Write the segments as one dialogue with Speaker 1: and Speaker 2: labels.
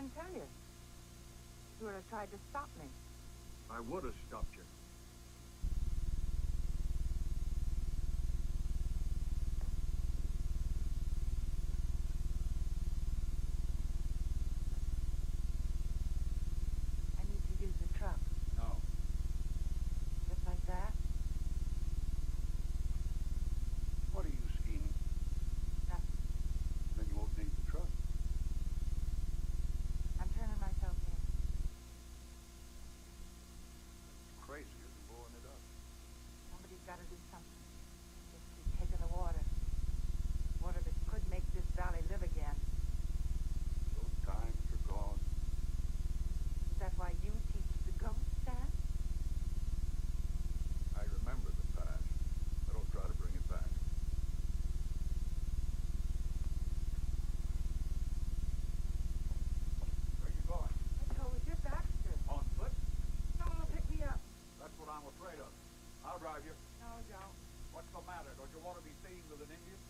Speaker 1: didn't tell you. You would have tried to stop me.
Speaker 2: I would have stopped you.
Speaker 1: I need to use the truck.
Speaker 2: No.
Speaker 1: Just like that?
Speaker 2: What are you scheming?
Speaker 1: Nothing.
Speaker 2: Then you won't need the truck.
Speaker 1: I'm turning myself in.
Speaker 2: It's crazier than blowing it up.
Speaker 1: Somebody's got to do something. Just keep taking the water. Water that could make this valley live again.
Speaker 2: Those times are gone.
Speaker 1: Is that why you teach the ghosts, Dad?
Speaker 2: I remember the past. I don't try to bring it back. Where are you going?
Speaker 1: Let's go with you, Baxter.
Speaker 2: On foot?
Speaker 1: Someone will pick me up.
Speaker 2: That's what I'm afraid of. I'll drive you.
Speaker 1: No, don't.
Speaker 2: What's the matter? Don't you want to be seen with an Indian?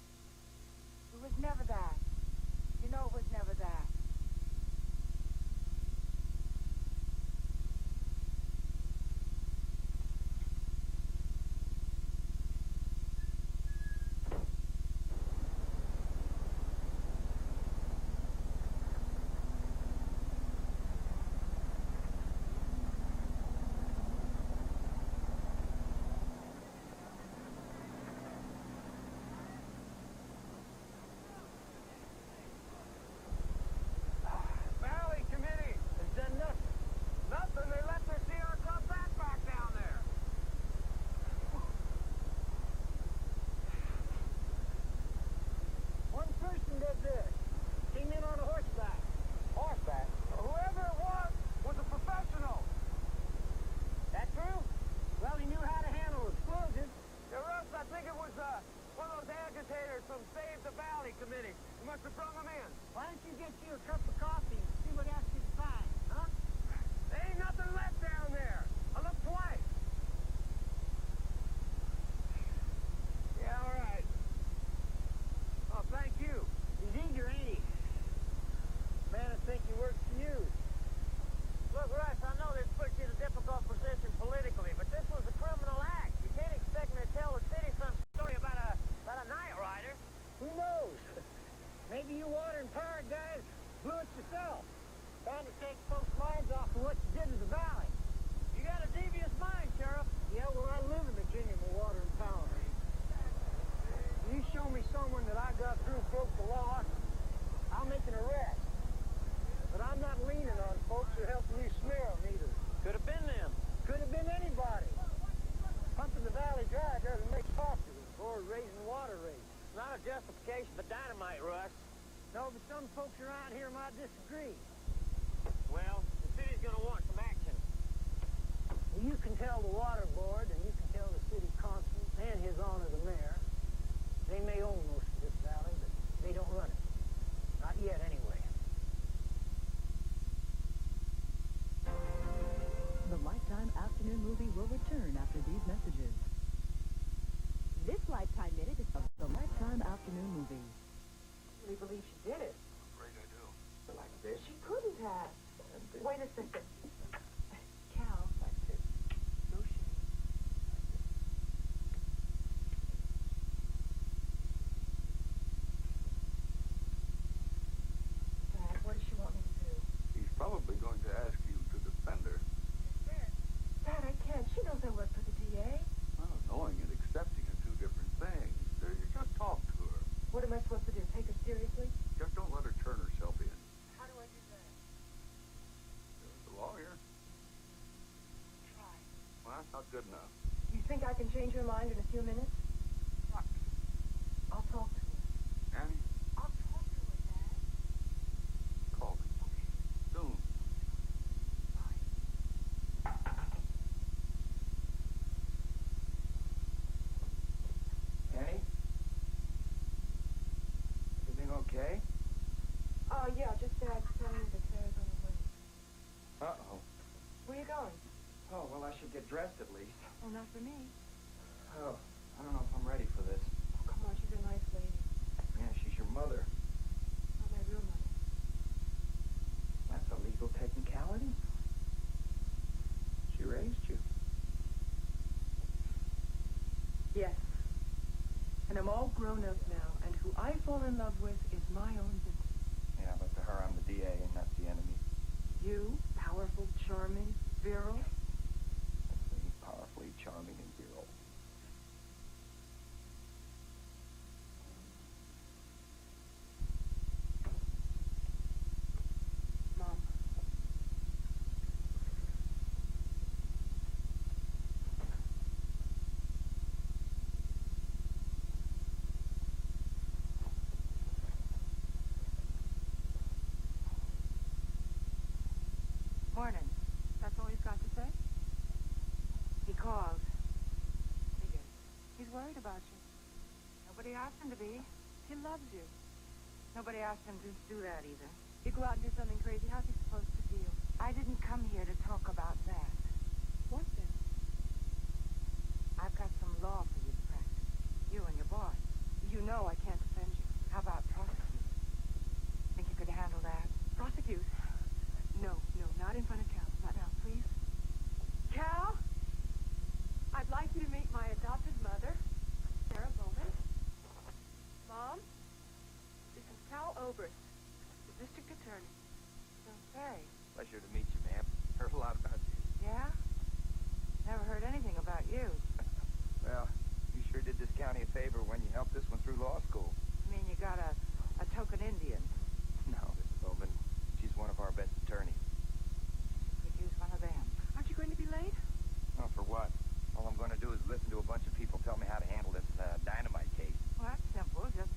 Speaker 1: It was never that. You know it was never that.
Speaker 3: Valley Committee has done nothing. Nothing. They let their Sierra Club back down there. One person did this. Came in on a horseback. Horseback? Whoever it was a professional. That true? Well, he knew how to handle explosives. Russ, I think it was one of those agitators from Save the Valley Committee. You must have brought them in. Why don't you get you a cup of coffee and see what else you can find, huh? There ain't nothing left down there. I looked twice. Yeah, all right. Oh, thank you. He's eager, ain't he? Man, I think he works for you. Look, Russ, I know this puts you in a difficult position politically, but this was a criminal act. You can't expect me to tell the city some story about a night rider. Who knows? Maybe you water and power guys blew it yourself. Trying to take folks' minds off of what you did to the valley. You got a devious mind, Sheriff. Yeah, well, I live in Virginia with water and power. You show me someone that I got through broke the law, I'll make an arrest. But I'm not leaning on folks who are helping you smear them either. Could have been them. Could have been anybody. Pumping the valley dry doesn't make popular or raising water rates. Not a justification for dynamite, Russ. No, but some folks around here might disagree. Well, the city's gonna want some action. Well, you can tell the water board, and you can tell the city constable and his honor the mayor. They may own most of this valley, but they don't run it. Not yet, anyway.
Speaker 4: The Lifetime afternoon movie will return after these messages. This Lifetime Minute is the Lifetime afternoon movie.
Speaker 1: I really believe she did it.
Speaker 2: I'm afraid I do.
Speaker 1: Like this, she couldn't have. Wait a second. Cal, like this. Lucian. Dad, what does she want me to do?
Speaker 2: He's probably going to ask you to defend her.
Speaker 1: Dad, I can't. She knows I work for the DA.
Speaker 2: Well, knowing and accepting are two different things. You just talk to her.
Speaker 1: What am I supposed to do? Take her seriously?
Speaker 2: Just don't let her turn herself in.
Speaker 1: How do I do that?
Speaker 2: There's a lawyer.
Speaker 1: Try.
Speaker 2: Well, that's not good enough.
Speaker 1: You think I can change her mind in a few minutes?
Speaker 2: What?
Speaker 1: I'll talk to her.
Speaker 2: Annie,
Speaker 1: I'll talk to her, Dad.
Speaker 2: call me. Soon.
Speaker 3: Annie? Everything okay?
Speaker 1: Oh, yeah, just Dad telling me the car's on the way.
Speaker 3: Uh-oh.
Speaker 1: Where you going?
Speaker 3: Oh, well, I should get dressed at least.
Speaker 1: Oh, not for me.
Speaker 3: Oh, I don't know if I'm ready for this.
Speaker 1: Oh, come on, she's a nice lady.
Speaker 3: Yeah, she's your mother.
Speaker 1: Not my real mother.
Speaker 3: That's
Speaker 5: I'm all grown up now, and who I fall in love with is my own business.
Speaker 6: Yeah, but to her, I'm the DA, and that's the enemy.
Speaker 5: You, powerful, charming, virile.
Speaker 6: That's me, powerfully charming and virile.
Speaker 5: Mom.
Speaker 1: Morning.
Speaker 5: That's all you've got to say?
Speaker 1: He called. Figured.
Speaker 5: He's worried about you.
Speaker 1: Nobody asked him to be.
Speaker 5: He loves you.
Speaker 1: Nobody asked him to do that either.
Speaker 5: You go out and do something crazy, how's he supposed to feel?
Speaker 1: I didn't come here to talk about that.
Speaker 5: What then?
Speaker 1: I've got some law for you to practice. You and your boss.
Speaker 5: You know I can't defend you.
Speaker 1: How about prosecute? Think you could handle that?
Speaker 5: Prosecute? No, not in front of Cal. Not now, please. Cal? I'd like you to meet my adopted mother, Sarah Bowman. Mom? This is Cal Oberst, the district attorney.
Speaker 1: Don't say.
Speaker 6: Pleasure to meet you, ma'am. Heard a lot about you.
Speaker 1: Yeah? Never heard anything about you.
Speaker 6: Well, you sure did this county a favor when you helped this one through law school.
Speaker 1: I mean, you got a token Indian.
Speaker 6: No, Mrs. Bowman. She's one of our best attorneys.
Speaker 1: Could use one of them.
Speaker 5: Aren't you going to be late?
Speaker 6: Oh, for what? All I'm going to do is listen to a bunch of people tell me how to handle this dynamite case.
Speaker 1: Well, that's simple. Just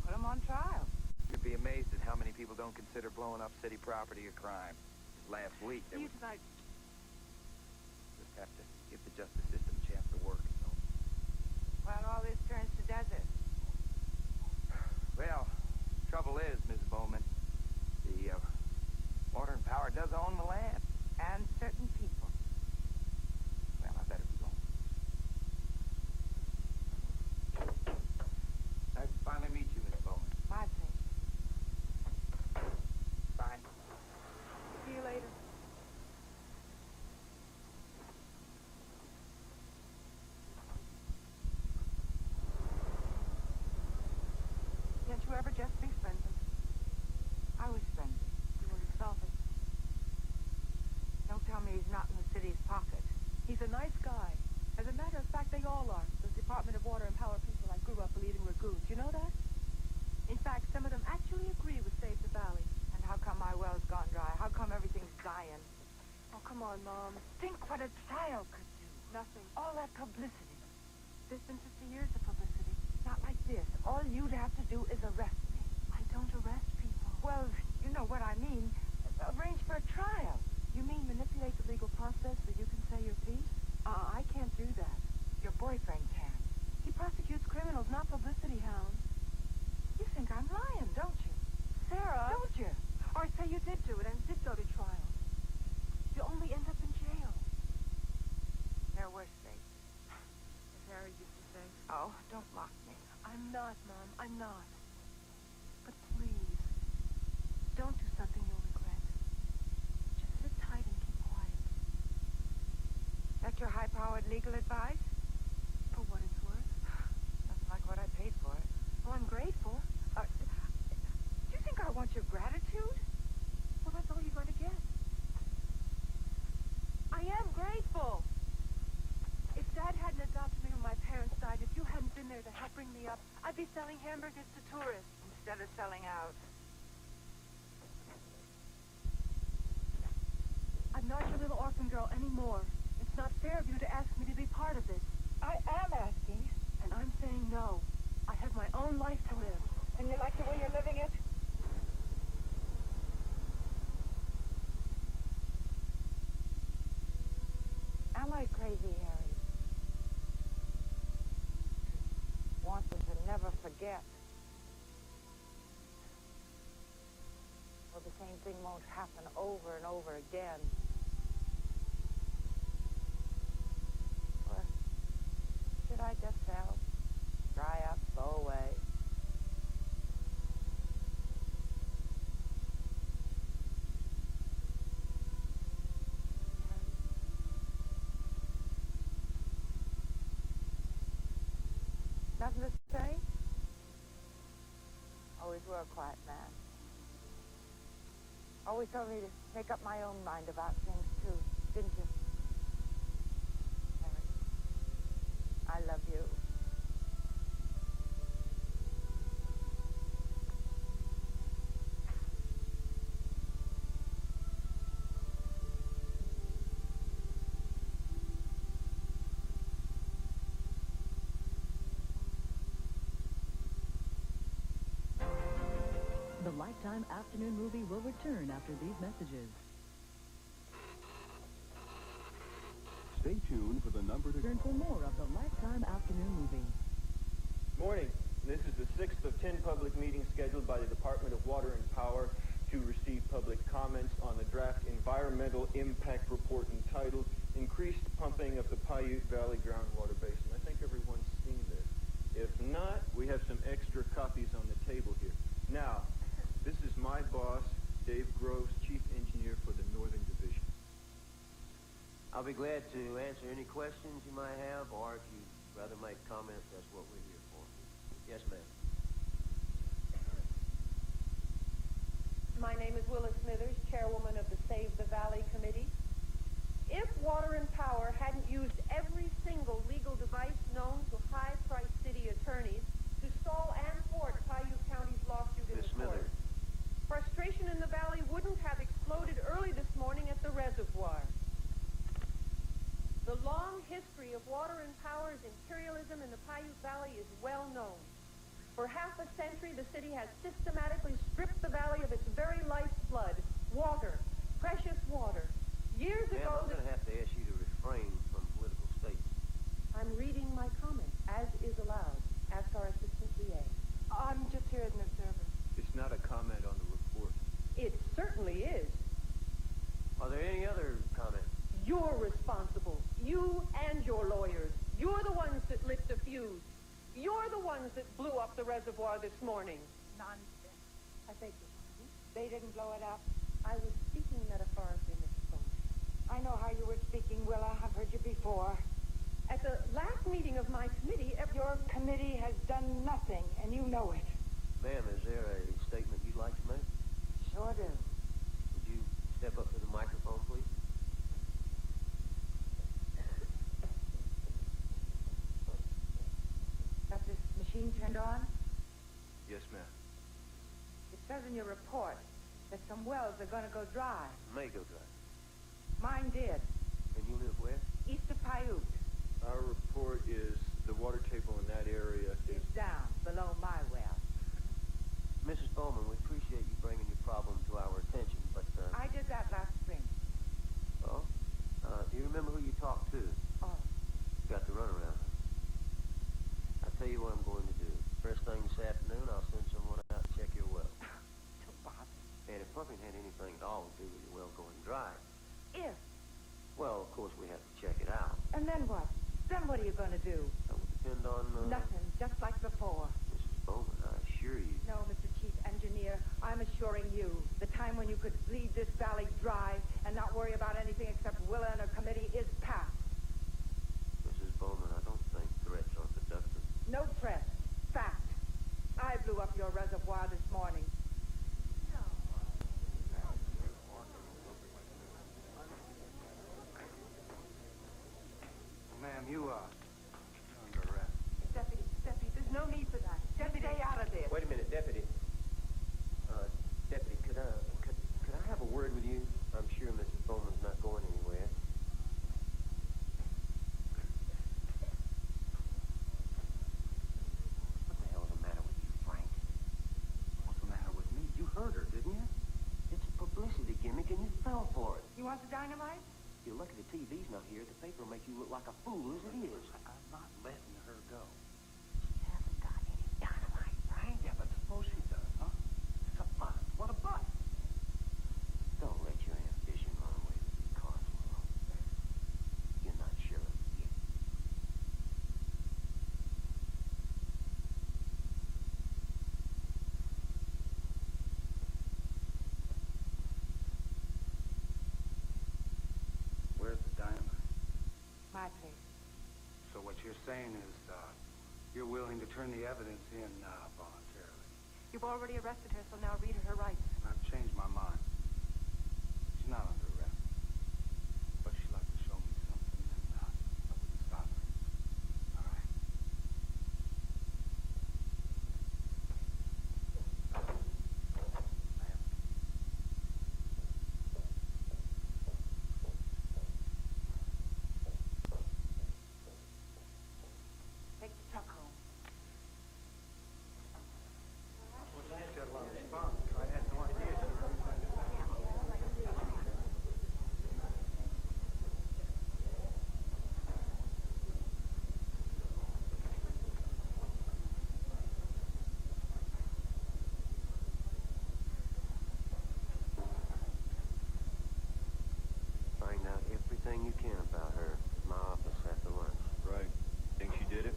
Speaker 1: put them on trial.
Speaker 6: You'd be amazed at how many people don't consider blowing up city property a crime. Last week, there
Speaker 5: You
Speaker 6: was...
Speaker 5: tonight.
Speaker 6: Just have to give the justice system a chance to work, so...
Speaker 1: Well, all this turns to desert.
Speaker 6: Well, trouble is, Mrs. Bowman, the Water and Power does own the land.
Speaker 1: And certain people.
Speaker 6: Well, I better be going. Nice to finally meet you, Miss Bowman.
Speaker 1: My place.
Speaker 6: Bye.
Speaker 5: See you later. Can't you ever just be friendly?
Speaker 1: I was friendly.
Speaker 5: You were selfish.
Speaker 1: Don't tell me he's not in the city's pocket.
Speaker 5: He's a nice guy. As a matter of fact, they all are. Those Department of Water and Power people I grew up believing were goons. You know that? In fact, some of them actually agree with Save the Valley.
Speaker 1: And how come my well's gone dry? How come everything's dying?
Speaker 5: Oh, come on, Mom.
Speaker 1: Think what a trial could do.
Speaker 5: Nothing.
Speaker 1: All that publicity.
Speaker 5: There's been 50 years of publicity.
Speaker 1: Not like this. All you'd have to do is arrest me.
Speaker 5: I don't arrest people.
Speaker 1: Well, you know what I mean. Arrange for a trial.
Speaker 5: You mean manipulate the legal process so you can say your piece? I can't do that.
Speaker 1: Your boyfriend can.
Speaker 5: He prosecutes criminals, not publicity hounds.
Speaker 1: You think I'm lying, don't you?
Speaker 5: Sarah!
Speaker 1: Don't you?
Speaker 5: Or say you did do it and did go to trial. You'll only end up in jail.
Speaker 1: There were states.
Speaker 5: As Harry used to say.
Speaker 1: Oh, don't mock me.
Speaker 5: I'm not, Mom. I'm not. But please, don't do something you'll regret. Just sit tight and keep quiet.
Speaker 1: That your high-powered legal advice?
Speaker 5: For what it's worth.
Speaker 1: Nothing like what I paid for it.
Speaker 5: Oh, I'm grateful.
Speaker 1: Do you think I want your gratitude?
Speaker 5: Well, that's all you're going to get. I am grateful. If Dad hadn't adopted me when my parents died, if you hadn't been there to help bring me up, I'd be selling hamburgers to tourists.
Speaker 1: Instead of selling out.
Speaker 5: I'm not your little orphan girl anymore. It's not fair of you to ask me to be part of this.
Speaker 1: I am asking.
Speaker 5: And I'm saying no. I have my own life to live.
Speaker 1: And you like the way you're living it? Am I crazy, Harry? Wanting to never forget. Well, the same thing won't happen over and over again. Or should I just sell? Dry up, go away. Nothing to say? a quiet man. Always told me to make up my own mind about things, too, didn't you? Harry, I love you.
Speaker 4: The Lifetime Afternoon Movie will return after these messages.
Speaker 7: Stay tuned for the number to
Speaker 4: Turn for more of the Lifetime Afternoon Movie.
Speaker 8: Morning. This is the 6th of 10 public meetings scheduled by the Department of Water and Power to receive public comments on the draft environmental impact report entitled Increased Pumping of the Paiute Valley Groundwater Basin. I think everyone's seen this. If not, we have some extra copies on the table here. Now, this is my boss, Dave Groves, Chief Engineer for the Northern Division.
Speaker 9: I'll be glad to answer any questions you might have, or if you'd rather make comments, that's what we're here for. Yes, ma'am.
Speaker 5: My name is Willa Smithers, chairwoman of the Save the Valley Committee. If Water and Power hadn't used every single legal device known to high-priced city attorneys to stall and thwart Paiute County's lawsuit in
Speaker 9: Miss
Speaker 5: the court,
Speaker 9: Smithers.
Speaker 5: frustration in the valley wouldn't have exploded early this morning at the reservoir. The long history of Water and Power's imperialism in the Paiute Valley is well known. For half a century, the city has systematically stripped the valley of its very lifeblood, water, precious water. Years
Speaker 9: Ma'am,
Speaker 5: ago...
Speaker 9: I'm going to have to ask you to refrain from political statements.
Speaker 5: I'm reading my comments, as is allowed. Ask our assistant DA. I'm just here as an observer.
Speaker 8: It's not a comment on the report.
Speaker 5: It certainly is.
Speaker 9: Are there any other comments?
Speaker 5: You're responsible. You and your lawyers. You're the ones that lit the fuse. You're the ones that blew up the reservoir this morning.
Speaker 1: Nonsense. I beg your pardon. They didn't blow it up.
Speaker 5: I was speaking metaphorically, Mrs. Bowman.
Speaker 1: I know how you were speaking, Willa. I've heard you before.
Speaker 5: At the last meeting of my committee...
Speaker 1: Your committee has done nothing, and you know it.
Speaker 9: Ma'am, is there a statement you'd like to make?
Speaker 1: Sure do.
Speaker 9: Would you step up to the microphone, please?
Speaker 1: Got this machine turned on?
Speaker 8: Yes, ma'am.
Speaker 1: It says in your report that some wells are going to go dry.
Speaker 9: May go dry.
Speaker 1: Mine did.
Speaker 9: And you live where?
Speaker 1: East of Paiute.
Speaker 8: Our report is the water table in that area is...
Speaker 1: It's down below my well.
Speaker 9: Mrs. Bowman, we appreciate you bringing your problem to our attention, but,
Speaker 1: I did that last spring.
Speaker 9: Oh? Do you remember who you talked to?
Speaker 1: Oh,
Speaker 9: Got the runaround. I'll tell you what I'm going to do. First thing this afternoon, I'll send someone out to check your well.
Speaker 1: don't bother.
Speaker 9: And if pumping had anything at all to do with your well going dry,
Speaker 1: If.
Speaker 9: well, of course, we have to check it out.
Speaker 1: And then what? Then what are you going to do?
Speaker 9: That would depend on,
Speaker 1: Nothing, just like before.
Speaker 9: Mrs. Bowman, I assure you.
Speaker 1: No, Mr. Chief Engineer, I'm assuring you, the time when you could bleed this valley dry and not worry about anything except Willa and her committee is past.
Speaker 9: Mrs. Bowman, I don't think threats are productive.
Speaker 1: No threat. Fact. I blew up your reservoir this morning.
Speaker 6: Ma'am, you're under arrest.
Speaker 5: Deputy, there's no need for that.
Speaker 1: Just stay out of this.
Speaker 9: Wait a minute, Deputy. Deputy, could I have a word with you? I'm sure Mrs. Bowman's not going anywhere. What the hell's the matter with you, Frank?
Speaker 6: What's the matter with me? You heard her, didn't you?
Speaker 9: It's a publicity gimmick and you fell for it.
Speaker 1: You want the dynamite?
Speaker 9: You're lucky the TV's not here. The paper will make you look like a fool as it is.
Speaker 6: I'm not letting her go.
Speaker 9: She hasn't got any dynamite, Frank.
Speaker 6: Yeah, but suppose she does, huh? It's a bust. What a bust.
Speaker 9: Don't let your ambition run away with your cards, Willow. You're not sure of it yet.
Speaker 6: Where's the dynamite?
Speaker 1: My place.
Speaker 6: So what you're saying is, you're willing to turn the evidence in voluntarily.
Speaker 5: You've already arrested her, so now read her rights.
Speaker 6: I've changed my mind. She's not under arrest. But she'd like to show me something, and I wouldn't stop her. All right.
Speaker 1: Take the truck home.
Speaker 9: Find out everything you can about her. My office after lunch.
Speaker 7: Right. Think she did it?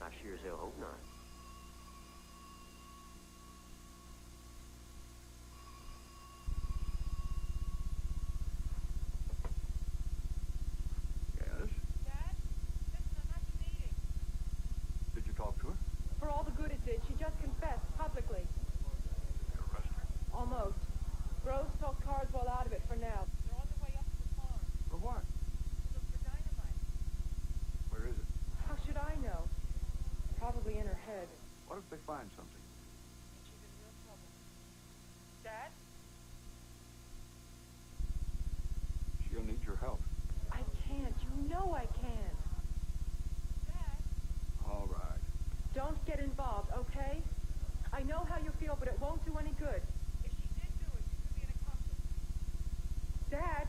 Speaker 9: I sure as hell hope not.
Speaker 2: Yes?
Speaker 5: Dad, listen, I'm at the meeting.
Speaker 2: Did you talk to her?
Speaker 5: For all the good it did, she just confessed publicly.
Speaker 2: You arrest her.
Speaker 5: Almost. Rose talked Carswell out of it for now. They're on their way up to the farm
Speaker 2: For what?
Speaker 5: to look for dynamite.
Speaker 2: Where is it?
Speaker 5: How should I know? Probably in her head.
Speaker 2: What if they find something?
Speaker 5: She's in real trouble. Dad?
Speaker 2: She'll need your help.
Speaker 5: I can't. You know I can't. Dad?
Speaker 2: All right.
Speaker 5: Don't get involved, okay? I know how you feel, but it won't do any good. If she did do it, she could be an accomplice. Dad?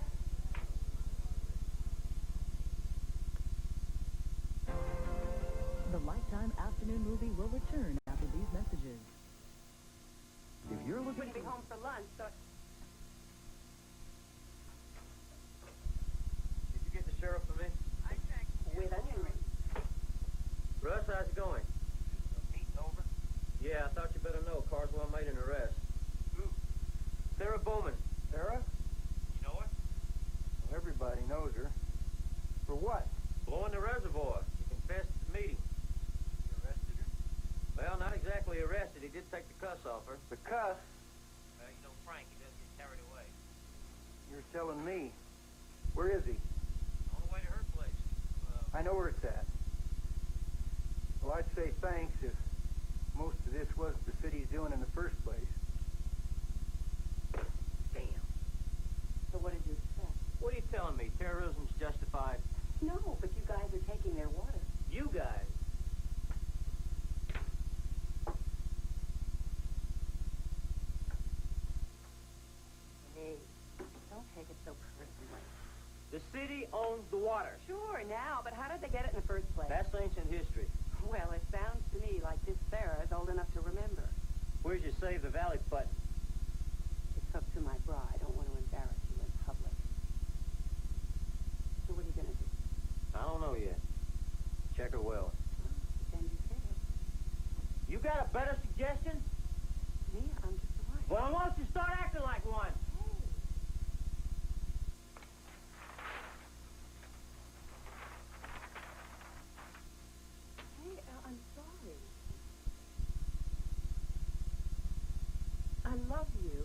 Speaker 4: The Lifetime Afternoon Movie will return after these messages.
Speaker 7: If you're looking
Speaker 1: Wouldn't be home for lunch, so...
Speaker 9: Did you get the sheriff for me?
Speaker 1: I checked. With onion.
Speaker 9: Russ, how's it going?
Speaker 6: Meeting over?
Speaker 9: Yeah, I thought you better know. Carswell made an arrest.
Speaker 6: Who?
Speaker 9: Sarah Bowman.
Speaker 6: Sarah? You know her?
Speaker 9: Well, everybody knows her.
Speaker 6: For what?
Speaker 9: Blowing the reservoir. She confessed at the meeting.
Speaker 6: You arrested her?
Speaker 9: Well, not exactly arrested. He did take the cuss off her.
Speaker 6: The cuss?
Speaker 9: Well, you know Frank, he does get carried away.
Speaker 6: You're telling me. Where is he?
Speaker 9: On the way to her place.
Speaker 6: I know where it's at. Well, I'd say thanks if most of this wasn't the city's doing in the first place.
Speaker 9: Damn.
Speaker 1: So what did you expect?
Speaker 9: What are you telling me? Terrorism's justified?
Speaker 1: No, but you guys are taking their water.
Speaker 9: You guys.
Speaker 1: Hey, don't take it so personally.
Speaker 9: The city owns the water.
Speaker 1: Sure, now, but how did they get it in the first place?
Speaker 9: That's ancient history.
Speaker 1: Well, it sounds to me like this Sarah is old enough to remember.
Speaker 9: Where's your Save the Valley button?
Speaker 1: It's up to my bra. I don't want to embarrass you in public. So what are you going to do?
Speaker 9: I don't know yet. Check her well.
Speaker 1: Then you say it.
Speaker 9: You got a better suggestion?
Speaker 1: Me? I'm just a wife.
Speaker 9: Well, why don't you start acting like one?
Speaker 1: Hey, I'm sorry. I love you.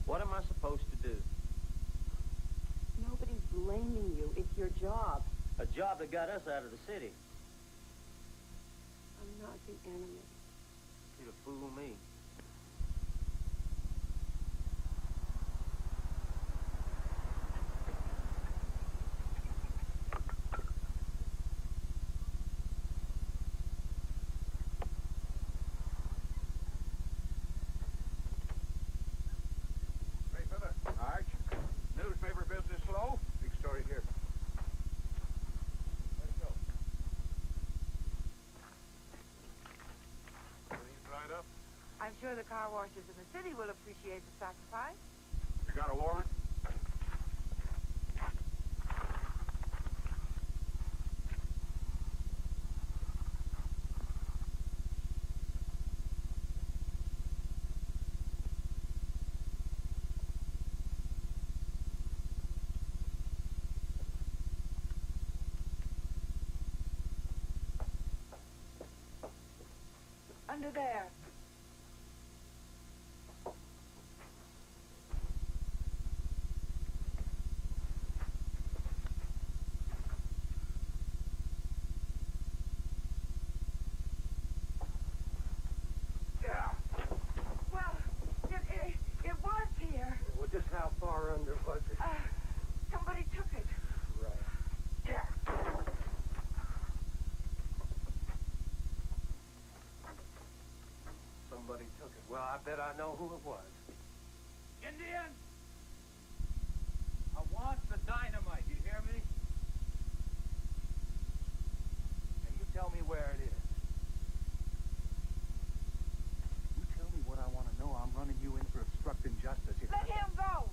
Speaker 9: What am I supposed to do?
Speaker 1: Nobody's blaming you. It's your job.
Speaker 9: A job that got us out of the city.
Speaker 1: I'm not the enemy.
Speaker 9: You'd have fooled me.
Speaker 2: Hey, fella. Arch. Newspaper business slow? Big story here. Let's go. Everything dried up?
Speaker 1: I'm sure the car washers in the city will appreciate the sacrifice.
Speaker 2: You got a warrant?
Speaker 1: under there. Well, it was here.
Speaker 3: Well, just how far under was it?
Speaker 1: Somebody took it.
Speaker 3: Right.
Speaker 1: Yeah.
Speaker 3: Somebody took it. Well, I bet I know who it was.
Speaker 6: Indian! I want the dynamite, you hear me? And you tell me where it is. You tell me what I want to know. I'm running you in for obstructing justice here.
Speaker 1: Let him go.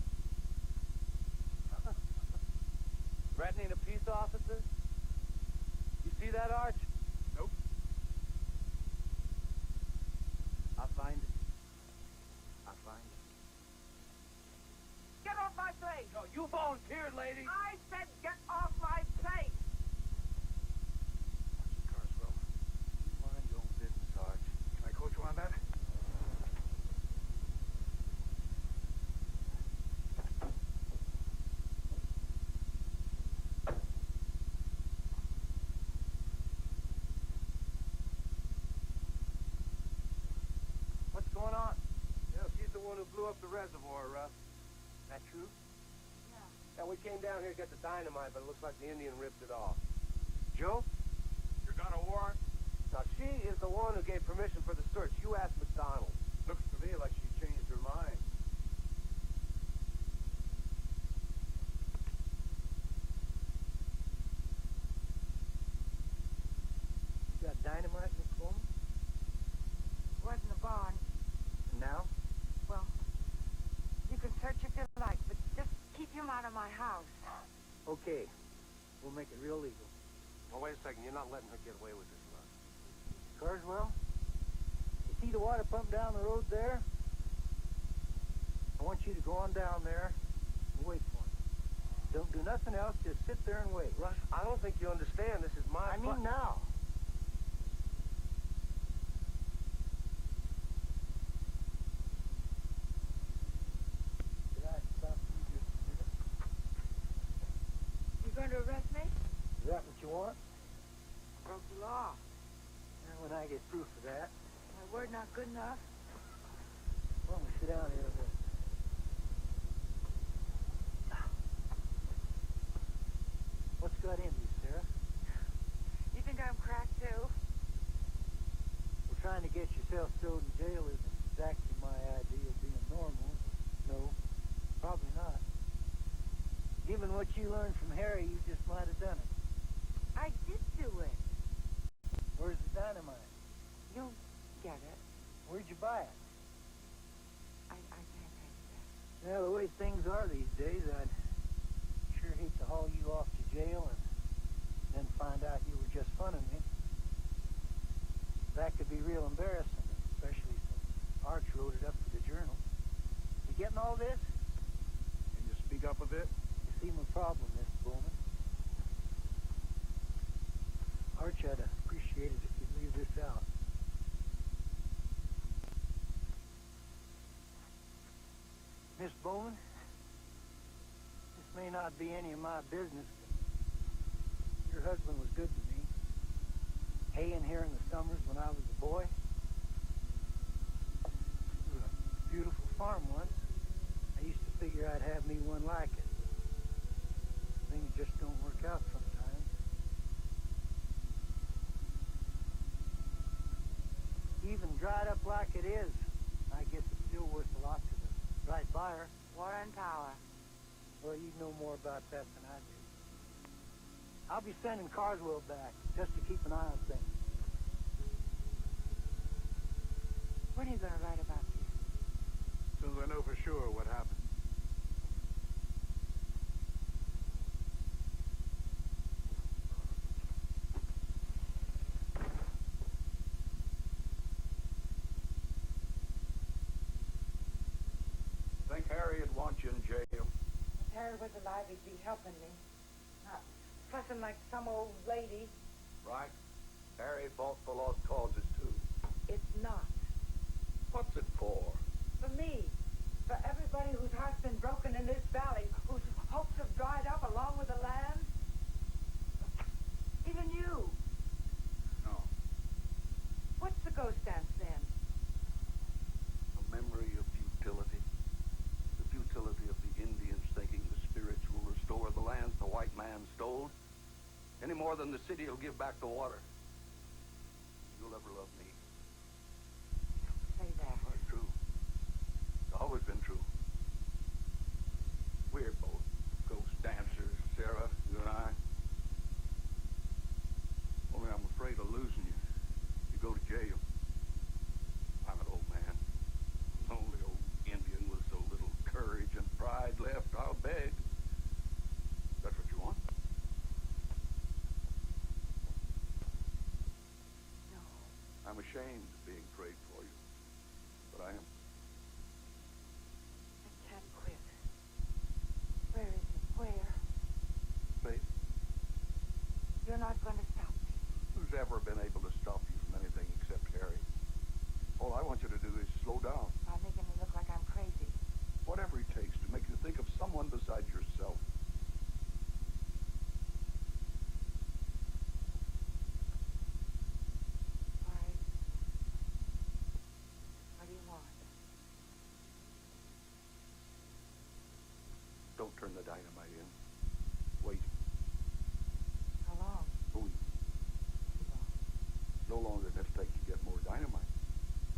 Speaker 3: Threatening a peace officer? You see that, Arch?
Speaker 6: Nope. I'll find it. I'll find it.
Speaker 1: Get off my plate.
Speaker 3: No, you volunteered, lady.
Speaker 1: I said get off my plate.
Speaker 6: Carswell, you mind your own business, Arch. Can I coach you on that?
Speaker 3: What's going on? Yeah, she's the one who blew up the reservoir, Russ. That true?
Speaker 9: Yeah, we came down here to get the dynamite, but it looks like the Indian ripped it off.
Speaker 3: Joe?
Speaker 6: You got a warrant?
Speaker 9: Now, she is the one who gave permission for the search. You asked McDonald.
Speaker 6: Looks to me like she changed her mind.
Speaker 3: You got dynamite, Miss Bowman?
Speaker 1: Wasn't a barn.
Speaker 3: And now?
Speaker 1: Well, you can search if you like, but just keep him out of my house.
Speaker 3: Okay. We'll make it real legal.
Speaker 9: Well, wait a second. You're not letting her get away with this, Russ.
Speaker 3: Carswell? You see the water pump down the road there? I want you to go on down there and wait for him. Don't do nothing else. Just sit there and wait.
Speaker 9: Russ, I don't think you understand. This is my...
Speaker 3: I mean now. Did I stop you just a minute?
Speaker 1: You going to arrest me?
Speaker 3: Is that what you want?
Speaker 1: Broke the law.
Speaker 3: And when I get proof of that,
Speaker 1: My word not good enough?
Speaker 3: why don't we sit down here a bit? What's got into you, Sarah?
Speaker 1: You think I'm cracked too?
Speaker 3: Well, trying to get yourself thrown in jail isn't exactly my idea of being normal. No, probably not. Given what you learned from Harry, you just might have done it.
Speaker 1: I did do it.
Speaker 3: Where's the dynamite?
Speaker 1: You'll get it.
Speaker 3: Where'd you buy it?
Speaker 1: I can't tell you that.
Speaker 3: Well, the way things are these days, I'd sure hate to haul you off to jail and then find out you were just funning me. That could be real embarrassing, especially since Arch wrote it up for the Journal. You getting all this?
Speaker 6: Can you speak up a bit?
Speaker 3: You see my problem, Miss Bowman. Arch, I'd appreciate it if you'd leave this out. Miss Bowman, this may not be any of my business, but your husband was good to me. Haying here in the summers when I was a boy. It was a beautiful farm once. I used to figure I'd have me one like it. Things just don't work out sometimes. Even dried up like it is, I guess it's still worth a lot to the right buyer.
Speaker 1: Water and power.
Speaker 3: Well, you know more about that than I do. I'll be sending Carswell back, just to keep an eye on things.
Speaker 1: When are you going to write about this?
Speaker 6: As soon as I know for sure what happened. Think Harry'd want you in jail?
Speaker 1: If Harry was alive, he'd be helping me. Not fussing like some old lady.
Speaker 2: Right. Harry fought for lost causes, too.
Speaker 1: It's not.
Speaker 2: What's it for?
Speaker 1: For me. For everybody whose heart's been broken in this valley, whose hopes have dried up along with the land. Even you.
Speaker 2: No.
Speaker 1: What's the ghost dance then?
Speaker 2: A memory of futility. The futility of the Indians thinking the spirits will restore the lands the white man stole. Any more than the city will give back the water. You'll ever love me.
Speaker 1: Say that.
Speaker 2: Oh, it's true. It's always been true. We're both ghost dancers, Sarah, you and I. Only I'm afraid of losing you. You go to jail. I'm an old man. Lonely old Indian with so little courage and pride left. I'll beg. That's what you want?
Speaker 1: No.
Speaker 2: I'm ashamed of being prayed for you. But I am.
Speaker 1: I can't quit. Where is it? Where?
Speaker 2: Faith,
Speaker 1: You're not going to stop me.
Speaker 2: who's ever been able to stop you from anything except Harry? All I want you to do is slow down.
Speaker 1: By making me look like I'm crazy.
Speaker 2: Whatever it takes to make you think of someone besides yourself.
Speaker 1: All right. What do you want?
Speaker 2: Don't turn the dynamite in. Wait.
Speaker 1: How long?
Speaker 2: A week. No longer than it'll take to get more dynamite.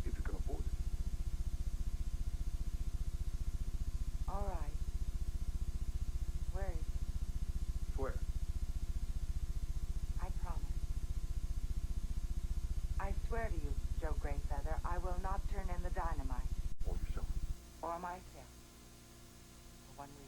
Speaker 2: If you can afford it.
Speaker 1: All right. Where is it?
Speaker 2: Swear.
Speaker 1: I promise. I swear to you, Joe Greyfeather, I will not turn in the dynamite.
Speaker 2: Or yourself.
Speaker 1: Or myself. For 1 week.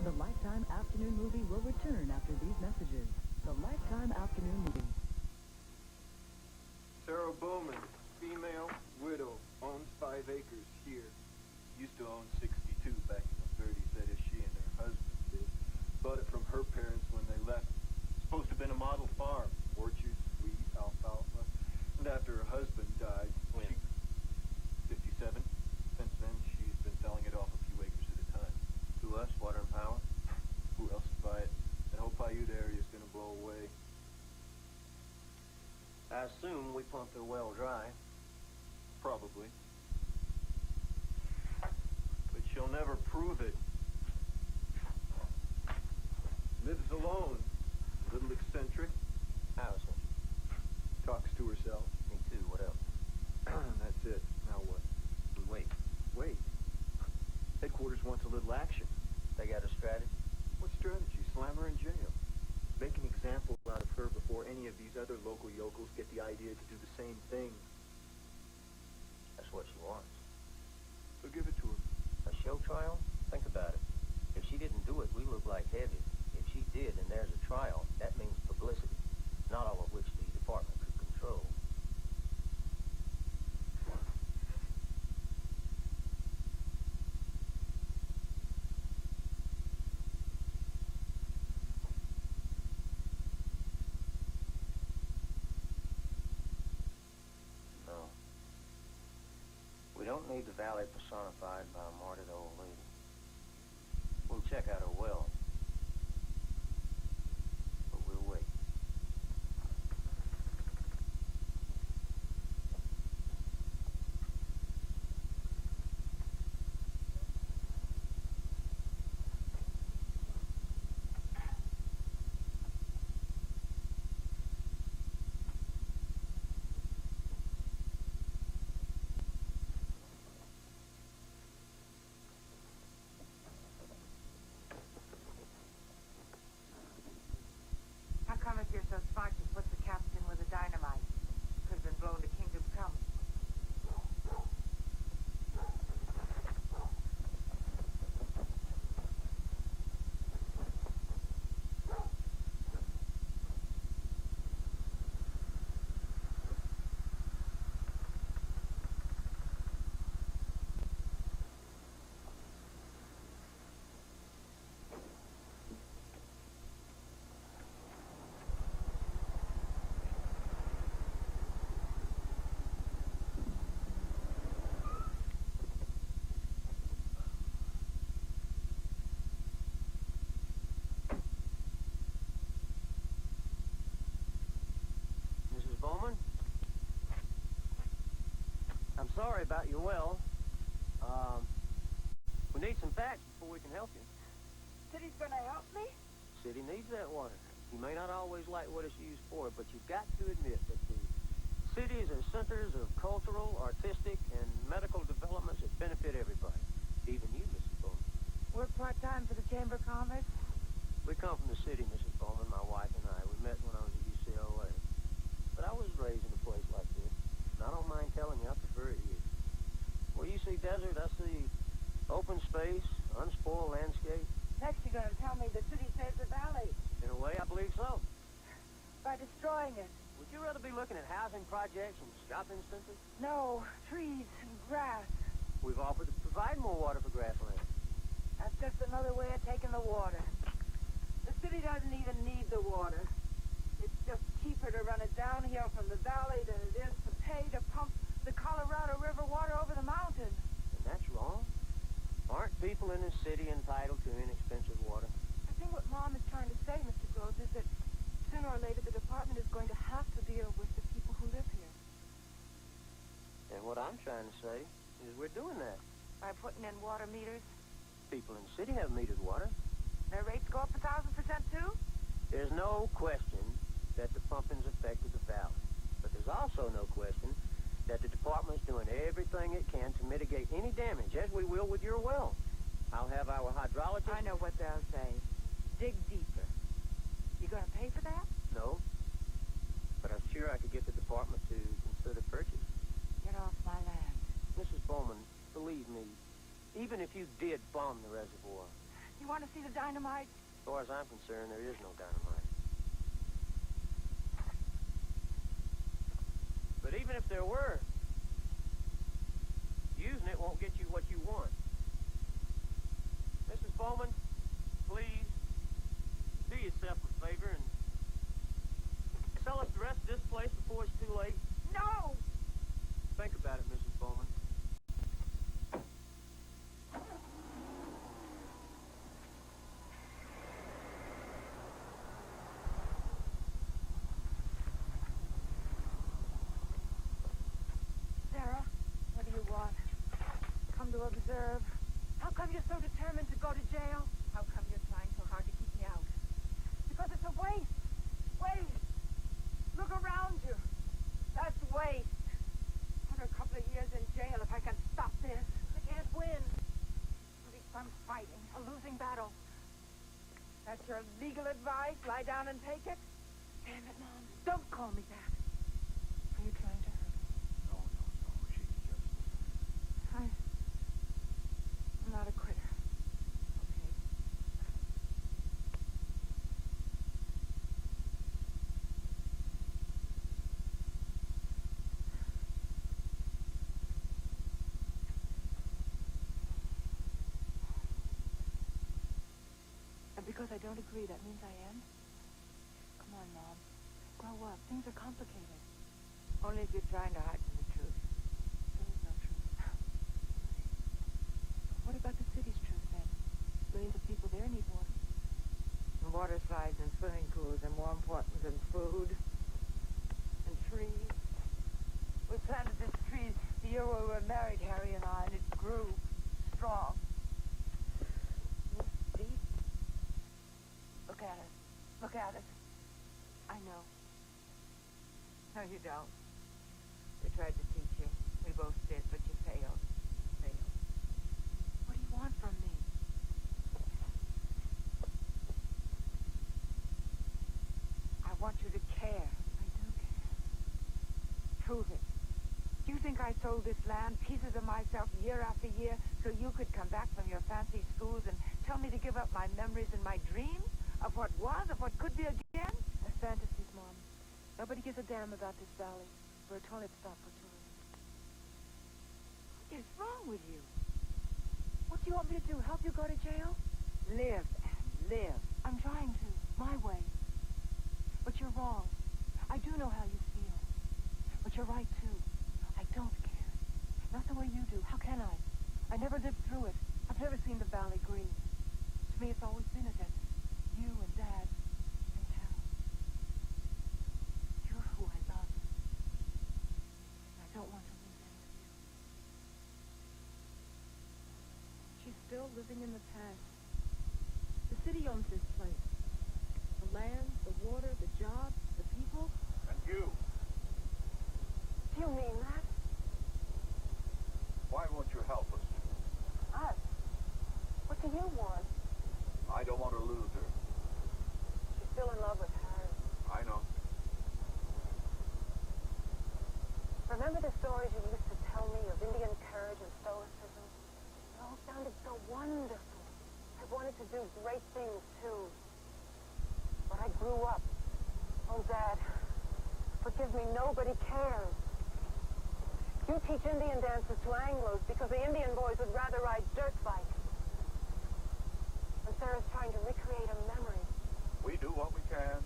Speaker 4: The Lifetime Afternoon Movie will return after these messages. The Lifetime Afternoon Movie.
Speaker 8: Sarah Bowman, female, widow, owns 5 acres here. Used to own 62 back in the 30s, that is, she and her husband did. Bought it from her parents when they left. Supposed to have been a model farm. Orchards, wheat, alfalfa. And after her husband died,
Speaker 9: When?
Speaker 8: 57. Since then, she's been selling it off a few acres at a time.
Speaker 9: To us, Water and Power.
Speaker 8: Who else would buy it? That whole Paiute area is going to blow away.
Speaker 9: I assume we pumped their well dry.
Speaker 8: Probably. But she'll never prove it. Lives alone. A little eccentric.
Speaker 9: How is it?
Speaker 8: Talks to herself.
Speaker 9: Me too. What else?
Speaker 8: That's it. Now what?
Speaker 9: We wait.
Speaker 8: Wait. Headquarters wants a little action.
Speaker 9: They got a strategy?
Speaker 8: What strategy? Slam her in jail. Make an example out of her before any of these other local yokels get the idea to do the same thing.
Speaker 9: That's what she wants.
Speaker 2: So give it to her.
Speaker 9: A show trial? Think about it. If she didn't do it, we look like heavy. If she did and there's a trial, that means publicity. Not all of which the department could control. No. We don't need the valley personified by a martyred old lady. We'll check out her well. But we'll wait. sorry about your well. We need some facts before we can help you.
Speaker 1: City's gonna help me?
Speaker 9: City needs that water. You may not always like what it's used for, but you've got to admit that the cities are centers of cultural, artistic, and medical developments that benefit everybody. Even you, Mrs. Bowman.
Speaker 1: Work part-time for the Chamber of Commerce?
Speaker 9: We come from the city, Mrs. Bowman, my wife and I. We met when I was at UCLA. But I was raised in a place like this. And I don't mind telling you, I prefer it here. Where you see desert, I see open space, unspoiled landscape.
Speaker 1: Next you're gonna tell me the city saves the valley.
Speaker 9: In a way, I believe so.
Speaker 1: By destroying it.
Speaker 9: Would you rather be looking at housing projects and shopping centers?
Speaker 1: No, trees and grass.
Speaker 9: We've offered to provide more water for grassland.
Speaker 1: That's just another way of taking the water. The city doesn't even need the water. It's just cheaper to run it downhill from the valley than it is to pay to pump the Colorado River water over the mountain.
Speaker 9: And that's wrong. Aren't people in this city entitled to inexpensive water?
Speaker 5: I think what Mom is trying to say, Mr. Groves, is that sooner or later the department is going to have to deal with the people who live here.
Speaker 9: And what I'm trying to say is we're doing that.
Speaker 1: By putting in water meters,
Speaker 9: People in the city have metered water.
Speaker 1: their rates go up 1,000% too?
Speaker 9: There's no question that the pumping's affected the valley. But there's also no question that the department's doing everything it can to mitigate any damage, as we will with your well. I'll have our hydrologist...
Speaker 1: I know what they'll say. Dig deeper. You gonna pay for that?
Speaker 9: No. But I'm sure I could get the department to consider purchase.
Speaker 1: Get off my land.
Speaker 9: Mrs. Bowman, believe me, even if you did bomb the reservoir,
Speaker 1: You want to see the dynamite?
Speaker 9: as far as I'm concerned, there is no dynamite. But even if there were, using it won't get you what you want. Mrs. Bowman, please, do yourself a favor and sell us the rest of this place before it's too late.
Speaker 1: No!
Speaker 9: Think about it, Mrs. Bowman.
Speaker 1: Sarah, what do you want? Come to observe. How come you're so determined to go to jail? How come you're trying so hard to keep me out? Because it's a waste. Waste. Look around you. That's waste. Under a couple of years in jail if I can stop this. I can't win. At least I'm fighting a losing battle. That's your legal advice? Lie down and take it? Damn it, Mom. Don't call me that. Are you trying to hurt me?
Speaker 6: No. She's just...
Speaker 1: I'm not a quitter. Okay.
Speaker 5: And because I don't agree, that means I am? Come on, Mom. Grow up. Things are complicated.
Speaker 1: Only if you're trying to hide from the truth.
Speaker 5: There is no truth. What about the city's truth, then? Millions of people there need water.
Speaker 1: And water slides and swimming pools are more important than food. And trees. We planted this tree the year we were married, Harry and I, and it grew strong. Deep. Look at it. Look at it.
Speaker 5: I know.
Speaker 1: No, you don't. We tried to teach you. We both did, but you failed. Failed.
Speaker 5: What do you want from me?
Speaker 1: I want you to care.
Speaker 5: I do care.
Speaker 1: Prove it. Do you think I sold this land, pieces of myself, year after year, so you could come back from your fancy schools and tell me to give up my memories and my dreams of what was, of what could be again?
Speaker 5: They're fantasies, Mom. Nobody gives a damn about this valley. We're a toilet stop for tourists.
Speaker 1: What is wrong with you?
Speaker 5: What do you want me to do? Help you go to jail?
Speaker 1: Live and live.
Speaker 5: I'm trying to. My way. But you're wrong. I do know how you feel. But you're right, too. I don't care. Not the way you do. How can I? I never lived through it. I've never seen the valley green. To me, it's always been a desert. You and Dad and Cal. You're who I love. I don't want to lose any of you. still living in the past. The city owns this place. The land, the water, the jobs, the people.
Speaker 2: And you?
Speaker 5: Do you mean that?
Speaker 2: Why won't you help us?
Speaker 5: Us? What do you want?
Speaker 2: I don't want to lose her.
Speaker 5: She's still in love with Harry.
Speaker 2: I know.
Speaker 5: Remember the stories you used to tell me of Indian courage and stoicism? It all sounded so wonderful. I wanted to do great things, too. But I grew up. Oh, Dad, forgive me, nobody cares. You teach Indian dances to Anglos because the Indian boys would rather ride dirt bikes. And Sarah's trying to recreate a memory.
Speaker 2: We do what we can.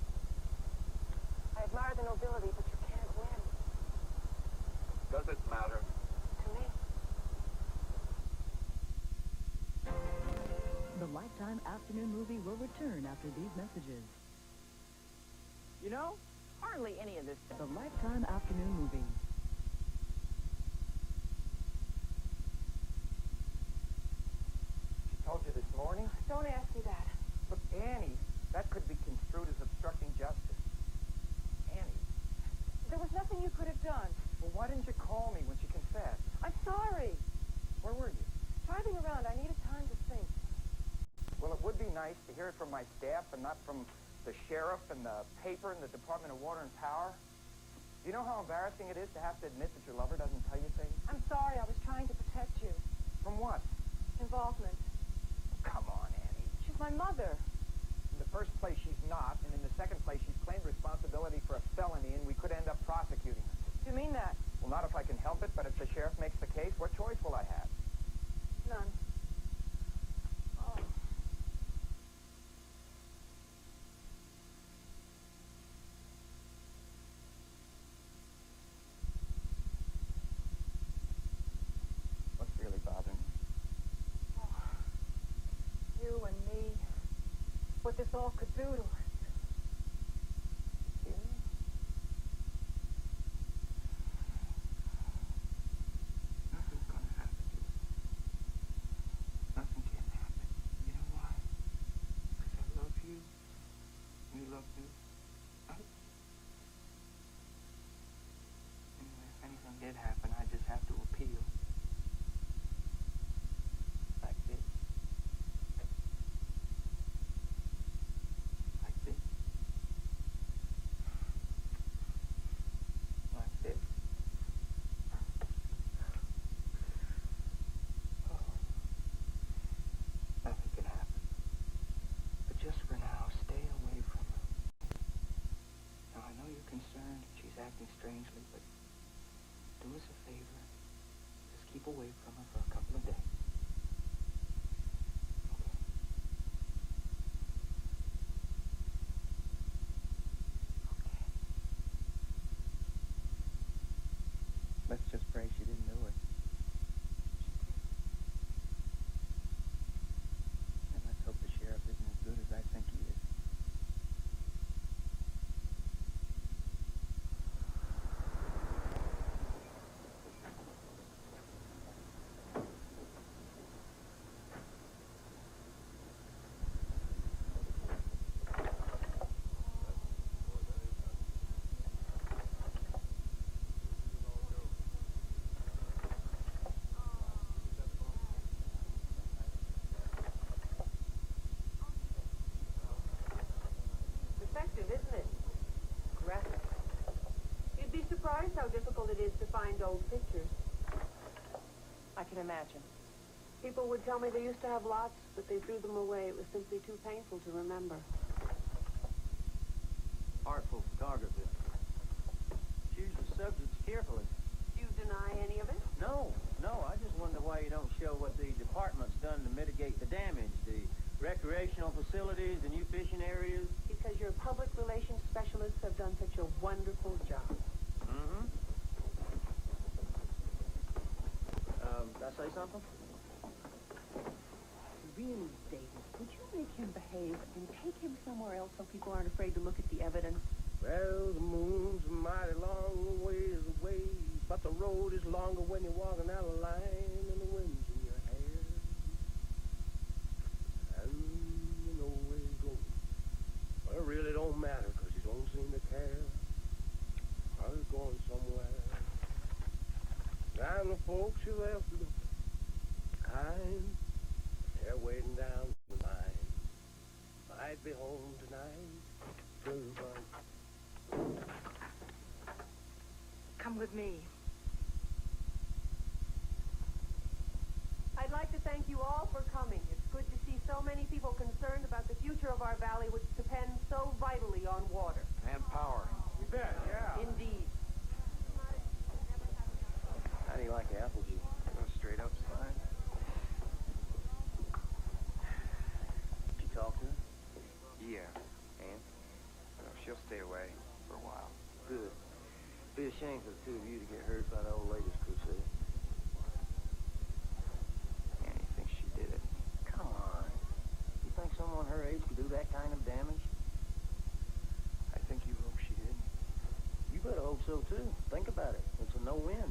Speaker 5: I admire the nobility, but you can't win.
Speaker 2: Does it matter?
Speaker 5: To me.
Speaker 4: The Lifetime afternoon movie will return after these messages.
Speaker 3: You know, hardly any of this
Speaker 4: The Lifetime afternoon movie.
Speaker 3: she told you this morning?
Speaker 5: Don't ask me that.
Speaker 3: Look, Annie, that could be construed as obstructing justice. Annie,
Speaker 5: There was nothing you could have done.
Speaker 3: well, why didn't you call me when she confessed?
Speaker 5: I'm sorry.
Speaker 3: Where were you?
Speaker 5: Driving around, I needed time to think.
Speaker 3: Well, it would be nice to hear it from my staff and not from the sheriff and the paper and the Department of Water and Power. Do you know how embarrassing it is to have to admit that your lover doesn't tell you things?
Speaker 5: I'm sorry, I was trying to protect you.
Speaker 3: From what?
Speaker 5: Involvement.
Speaker 3: Come on, Annie.
Speaker 5: She's my mother.
Speaker 3: In the first place, she's not, and in the second place, she's claimed responsibility for a felony, and we could end up prosecuting her.
Speaker 5: Do you mean that?
Speaker 3: Well, not if I can help it, but if the sheriff makes the case, what choice will I have?
Speaker 5: None. Oh.
Speaker 3: What's really bothering you?
Speaker 5: You and me. What this all could do to us.
Speaker 3: Nothing's gonna happen to us. Nothing can happen. You know why? Because I love you. You love me. Anyway, if anything did happen, I'd just have to appeal. Like this. Like this. Like this. Nothing can happen. But just for now, stay away from her. Now, I know you're concerned. She's acting strangely, but do us a favor. Just keep away from her for a couple of days. Okay. Let's just pray she didn't do it. And let's hope the sheriff isn't as good as I think he is.
Speaker 5: Effective, isn't it? Graphic. You'd be surprised how difficult it is to find old pictures. I can imagine. People would tell me they used to have lots, but they threw them away. It was simply too painful to remember.
Speaker 9: Artful photography. Choose the subjects carefully.
Speaker 5: Do you deny any of it?
Speaker 9: No. I just wonder why you don't show what the department's done to mitigate the damage. The recreational facilities, the new fishing areas.
Speaker 5: Because your public relations specialists have done such a wonderful job.
Speaker 9: Mm-hmm. Did I say something?
Speaker 10: Really, David, would you make him behave and take him somewhere else so people aren't afraid to look at the evidence?
Speaker 9: Well, the moon's a mighty long ways away, but the road is longer when you're walking out of line and the wind's in your hair. might be home tonight. Blue bird.
Speaker 1: Come with me.
Speaker 5: I'd like to thank you all for coming. It's good to see so many people concerned about the future of our valley, which depends so vitally on water.
Speaker 6: And power.
Speaker 8: You bet, yeah.
Speaker 5: Indeed.
Speaker 9: How do you like apple juice?
Speaker 6: Go straight up slide.
Speaker 9: Did you talk to her?
Speaker 6: Yeah.
Speaker 9: And?
Speaker 6: Well, she'll stay away for a while.
Speaker 9: Good. Be a shame for the two of you to get hurt by the old lady's crusade.
Speaker 6: Annie thinks she did it.
Speaker 9: Come on. You think someone her age could do that kind of damage?
Speaker 6: I think you hope she did.
Speaker 9: You better hope so, too. Think about it. It's a no-win.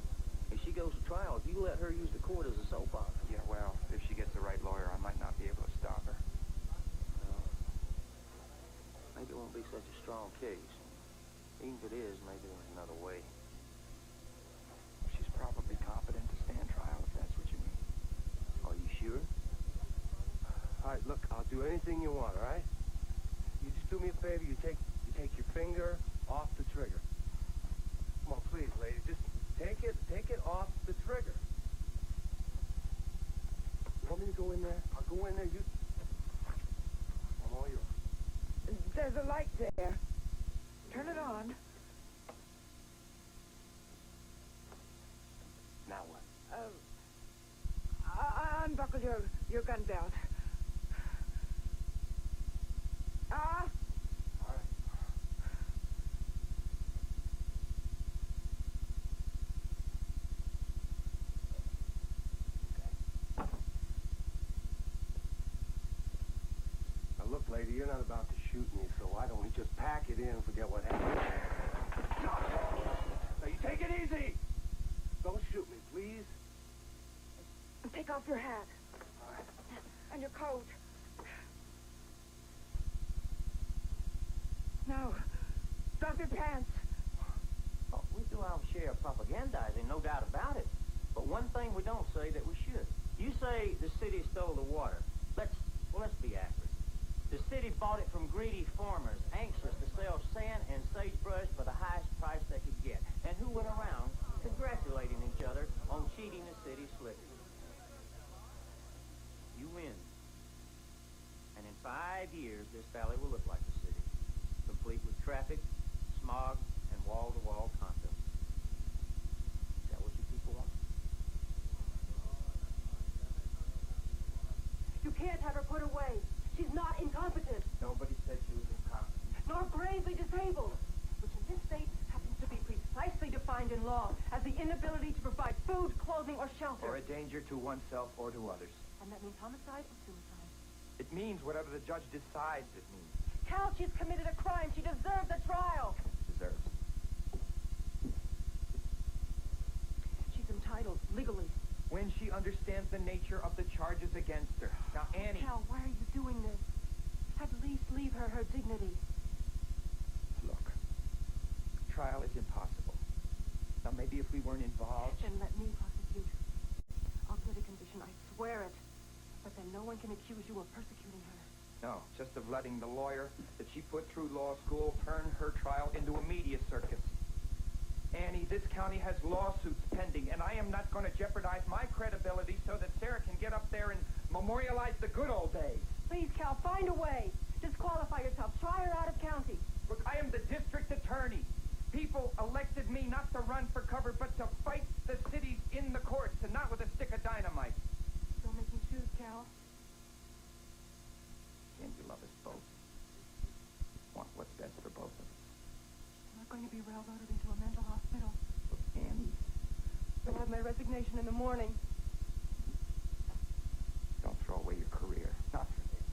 Speaker 9: If she goes to trial, you let her use the court as a soap opera.
Speaker 6: Yeah, well, if she gets the right lawyer, I might not be able to stop her.
Speaker 9: No. Maybe it won't be such a strong case. Even if it is, maybe there's another way.
Speaker 6: She's probably competent to stand trial, if that's what you mean.
Speaker 9: Are you sure?
Speaker 11: All right, look, I'll do anything you want, all right? You just do me a favor, you take your finger off the trigger. Come on, please, lady, just take it off the trigger. You want me to go in there? I'll go in there, I'm all yours.
Speaker 1: There's a light there. Turn it on.
Speaker 11: Now what?
Speaker 1: Unbuckle your gun belt.
Speaker 11: All right. Now look, lady, you're not about to shoot me, so why don't we just pack it in and forget what happened? Now you take it easy! Don't shoot me, please.
Speaker 1: Take off your hat.
Speaker 11: All right.
Speaker 1: And your coat. Now, drop your pants.
Speaker 9: Oh, we do our share of propagandizing, no doubt about it. But one thing we don't say that we should. You say the city stole the water. Let's be accurate. The city bought it from greedy farmers, anxious to sell sand and sagebrush for the highest price they could get, and who went around congratulating each other on cheating the city's slickers. You win. And in 5 years, this valley will look like the city, complete with traffic, smog, and wall-to-wall condos. Is that what you people want?
Speaker 5: You can't have her put away. She's not incompetent,
Speaker 6: Nobody said she was incompetent.
Speaker 5: nor gravely disabled, which in this state happens to be precisely defined in law as the inability to provide food, clothing, or shelter.
Speaker 6: Or a danger to oneself or to others.
Speaker 5: And that means homicide or suicide.
Speaker 6: It means whatever the judge decides it means.
Speaker 5: Cal, she's committed a crime. She deserves a trial.
Speaker 6: Deserves.
Speaker 5: She's entitled, legally.
Speaker 6: When she understands the nature of the charges against her. Now, Annie...
Speaker 5: Cal, why are you doing this? At least leave her her dignity.
Speaker 6: Look, trial is impossible. Now, maybe if we weren't involved...
Speaker 5: Then let me prosecute. I'll get a conviction, I swear it. But then no one can accuse you of persecuting her.
Speaker 6: No, just of letting the lawyer that she put through law school turn her trial into a media circus. Annie, this county has lawsuits pending, and I am not going to jeopardize my credibility so that Sarah can get up there and memorialize the good old days.
Speaker 5: Please, Cal, find a way. Disqualify yourself. Try her out of county.
Speaker 6: Look, I am the district attorney. People elected me not to run for cover, but to fight the cities in the courts, and not with a stick of dynamite.
Speaker 5: Don't make me choose, Cal.
Speaker 6: Can't you love us both? Want what's best for both of us.
Speaker 5: I'm not going to be railroaded into a mental hospital.
Speaker 6: Look, Annie,
Speaker 5: I'll have my resignation in the morning.
Speaker 6: don't throw away your career. Not for this.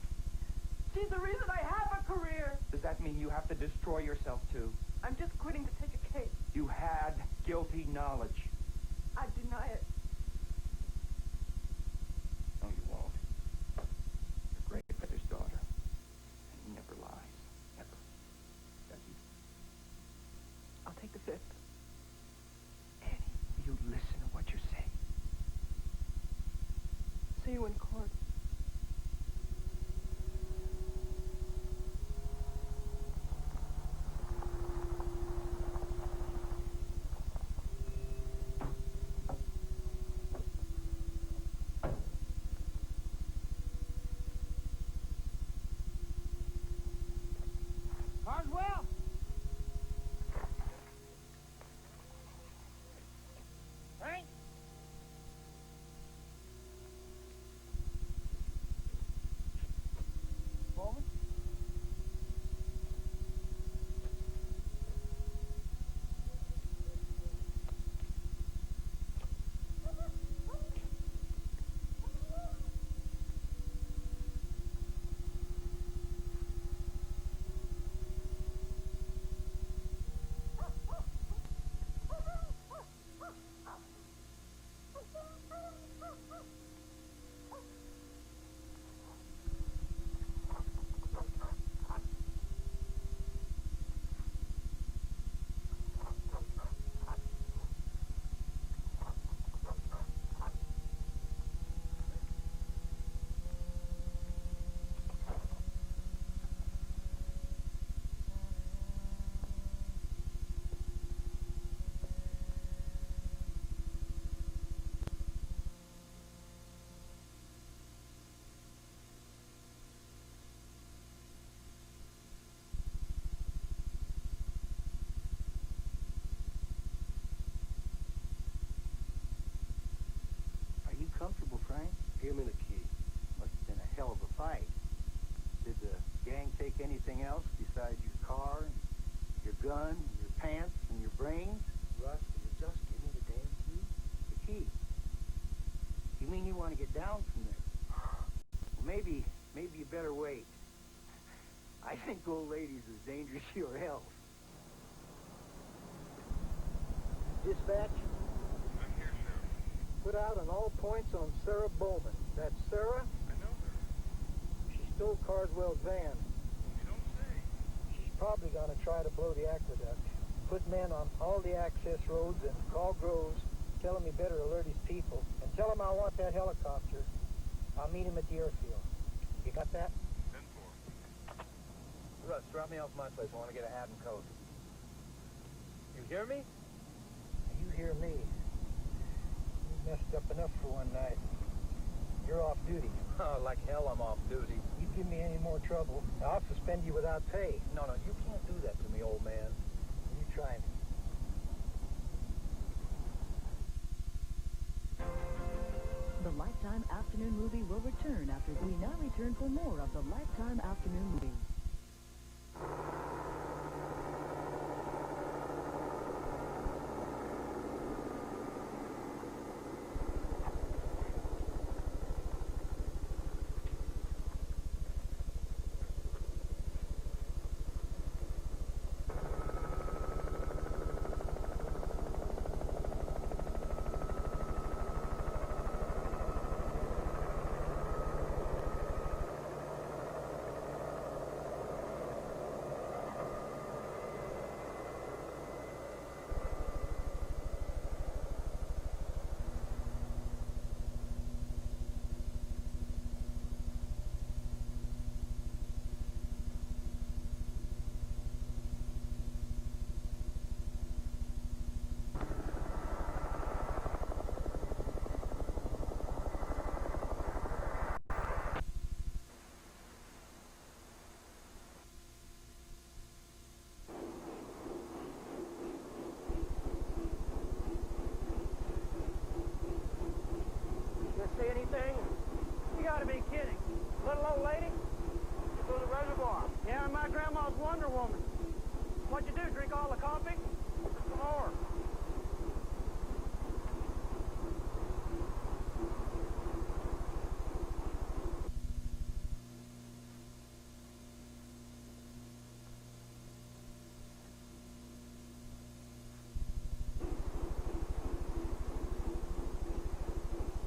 Speaker 5: She's the reason I have a career.
Speaker 6: Does that mean you have to destroy yourself, too?
Speaker 5: I'm just quitting to take a case.
Speaker 6: You had guilty knowledge.
Speaker 5: I deny it.
Speaker 6: No, you won't. Your great brother's daughter. And he never lies. Never. Does he?
Speaker 5: I'll take the fifth.
Speaker 6: Annie, will you listen to what you're saying?
Speaker 5: See you in court.
Speaker 11: Give me the key.
Speaker 3: Must have been a hell of a fight. Did the gang take anything else besides your car, and your gun, your pants, and your brains?
Speaker 11: Russ, will you just give me the damn key?
Speaker 3: The key. You mean you want to get down from there? Well, maybe you better wait. I think old ladies is dangerous to your health.
Speaker 12: Dispatch? I'm here, Sheriff. Put out on all points on Sarah Bowman. That's Sarah? I know her. She stole Carswell's van. You don't say. She's probably going to try to blow the aqueduct. Put men on all the access roads and call Groves. Tell him he better alert his people. And tell him I want that helicopter. I'll meet him at the airfield. You got that?
Speaker 11: 10-4. Russ, drop me off my place. I want to get a hat and coat. You hear me?
Speaker 12: You hear me. You messed up enough for one night. You're off duty.
Speaker 11: Oh, like hell I'm off duty.
Speaker 12: You give me any more trouble, I'll suspend you without pay.
Speaker 11: No, you can't do that to me, old man.
Speaker 12: You try me.
Speaker 4: The Lifetime Afternoon Movie will return after we now return for more of the Lifetime Afternoon Movie.
Speaker 3: Say anything? You gotta be kidding. Little old lady? Through the reservoir. Yeah, and my grandma's Wonder Woman. What'd you do, drink all the coffee? Some more.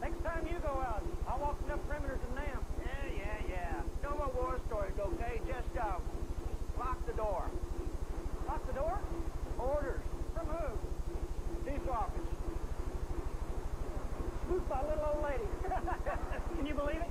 Speaker 3: Next time you go out, I'll walk enough perimeters and them. Yeah. No more war stories, okay? Just lock the door. Lock the door? Orders. From who? Chief's office. Spooked by a little old lady. Can you believe it?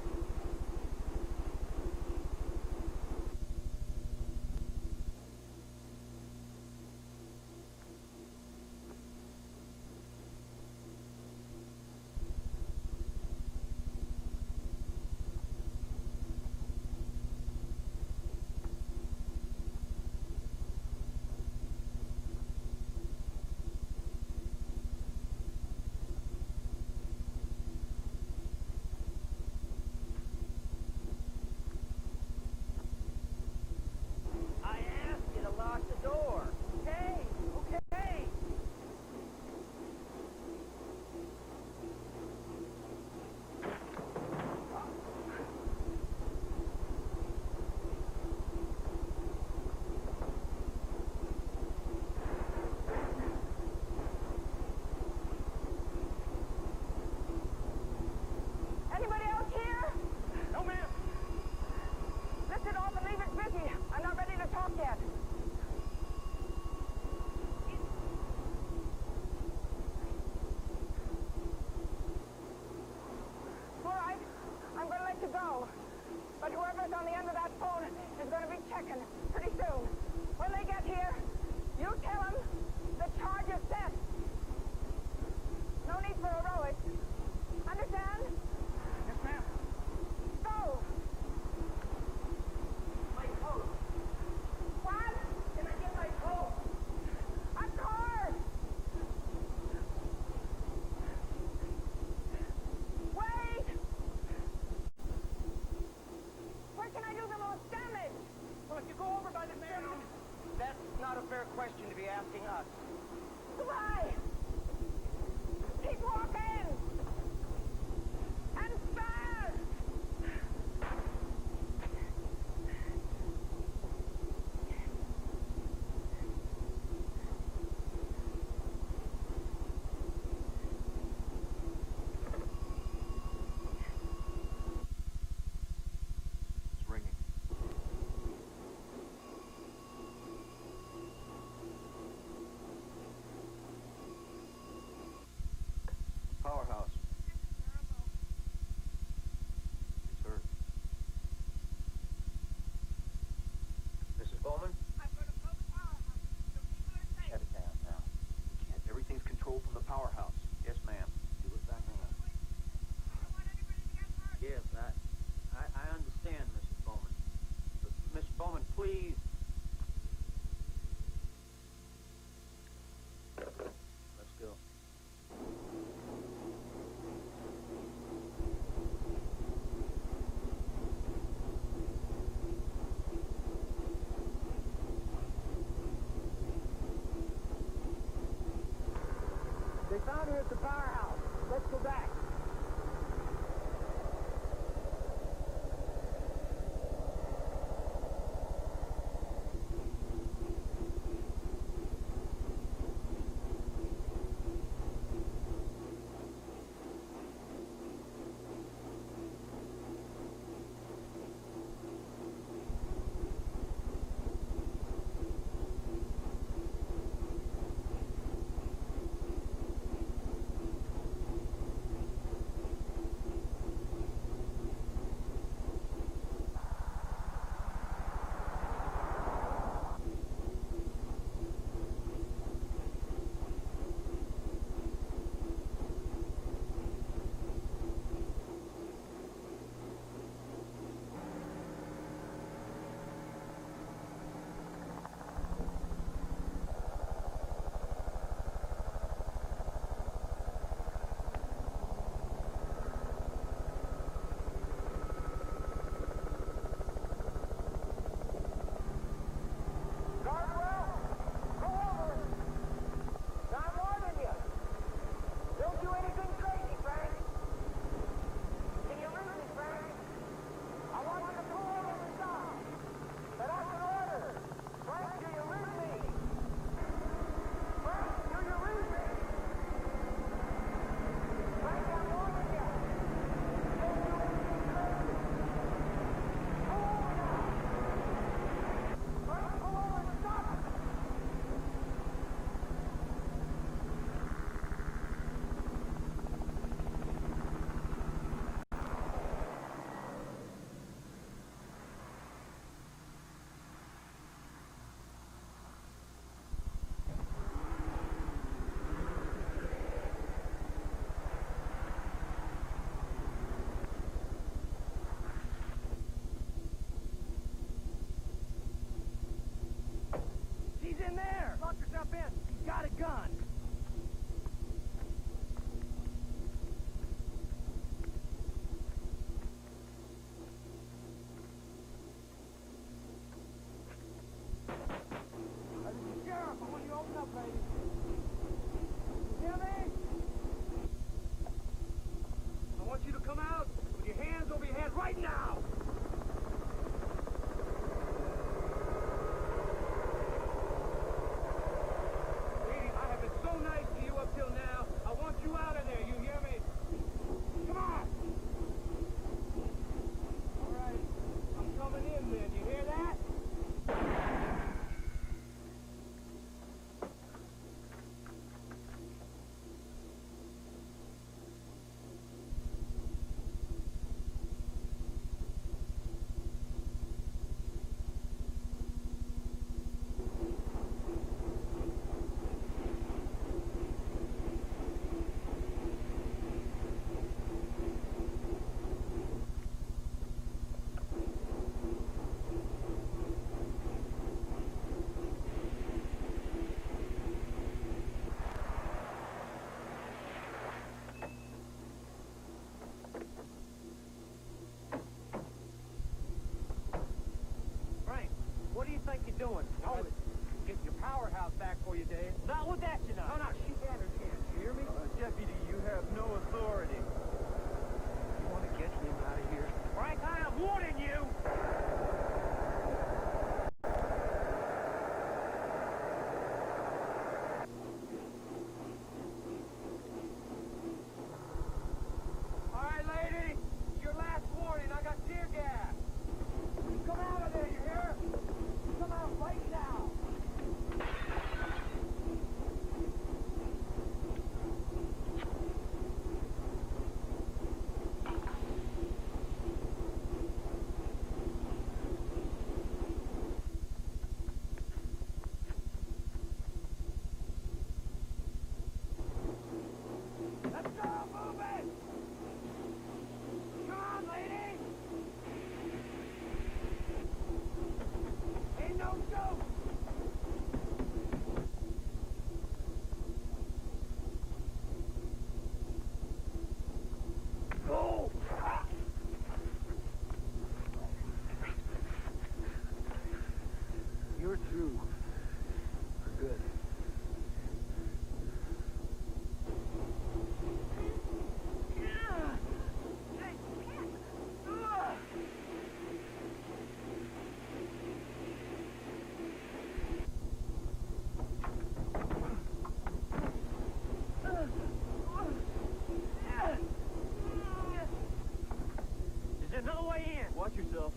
Speaker 3: But whoever's on the end of that phone is going to be checking pretty soon. When they get here, you tell them the charge is set. No need for heroics. Understand? Yes, ma'am. Go. My coat. What? Can I get my coat? Of course. Wait. found her at the powerhouse. Let's go back.
Speaker 12: Good.
Speaker 3: yourself.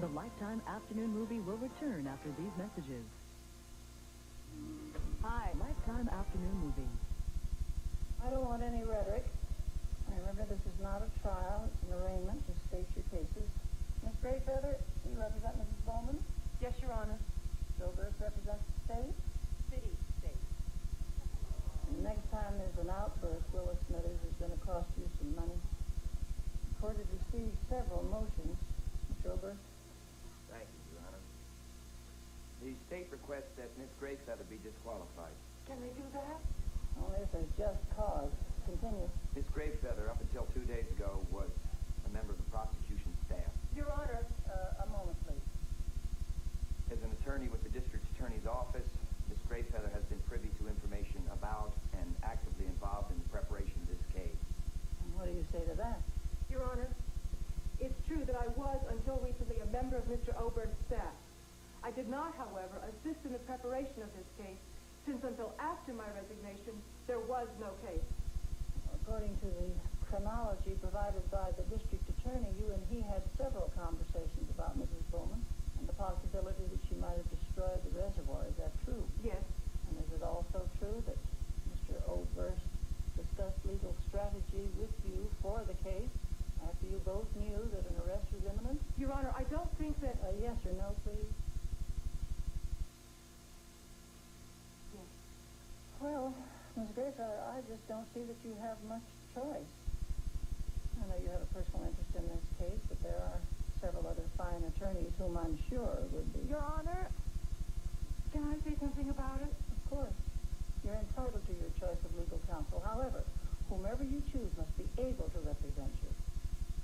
Speaker 4: The Lifetime Afternoon Movie will return after these messages. Hi. Lifetime Afternoon Movie.
Speaker 13: I don't want any rhetoric. Remember, this is not a trial. It's an arraignment. Just state your cases. Miss Greyfeather, you represent Mrs. Bowman?
Speaker 5: Yes, Your Honor.
Speaker 13: Silvers represents the state?
Speaker 5: City state.
Speaker 13: And next time there's an outburst, Willis Smithers is going to cost you some money. The court has received several motions. Mr. Oberst?
Speaker 6: Thank you, Your Honor. The state requests that Miss Greyfeather be disqualified.
Speaker 5: Can they do that?
Speaker 13: Only if there's just cause. Continue.
Speaker 6: Miss Greyfeather, up until 2 days ago, was a member of the prosecution staff.
Speaker 5: Your Honor.
Speaker 13: A moment, please.
Speaker 6: As an attorney with the district attorney's office, Miss Greyfeather has been privy to information about and actively involved in the preparation of this case.
Speaker 13: And what do you say to that?
Speaker 5: Your Honor, it's true that I was, until recently, a member of Mr. Obern's staff. I did not, however, assist in the preparation of this case, since until after my resignation, there was no case.
Speaker 13: According to the chronology provided by the district attorney, you and he had several conversations about Mrs. Bowman and the possibility that she might have destroyed the reservoir. Is that true?
Speaker 5: Yes.
Speaker 13: And is it also true that Mr. Oberst discussed legal strategy with you for the case after you both knew that an arrest was imminent?
Speaker 5: Your Honor, I don't think that...
Speaker 13: Yes or no, please?
Speaker 5: Yes.
Speaker 13: Well, Ms. Greyfeather, I just don't see that you have much choice. I know you have a personal interest in this case, but there are several other fine attorneys whom I'm sure would be...
Speaker 5: Your Honor, can I say something about it?
Speaker 13: Of course. You're entitled to your choice of legal counsel. However, whomever you choose must be able to represent you.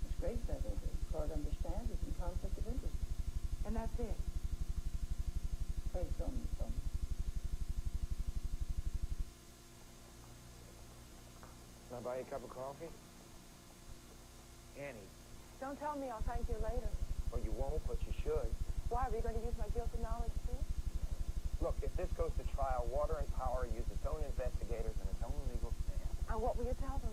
Speaker 13: Ms. Greyfeather, the court understands, is in conflict of interest.
Speaker 5: And that's it.
Speaker 13: Pray so, Ms. Bowman.
Speaker 11: Can I buy you a cup of coffee? Annie.
Speaker 1: Don't tell me, I'll thank you later.
Speaker 11: Well, you won't, but you should.
Speaker 1: Why, are we going to use my guilty knowledge too?
Speaker 11: Look, if this goes to trial, Water and Power use its own investigators and its own legal staff.
Speaker 1: And what will you tell them?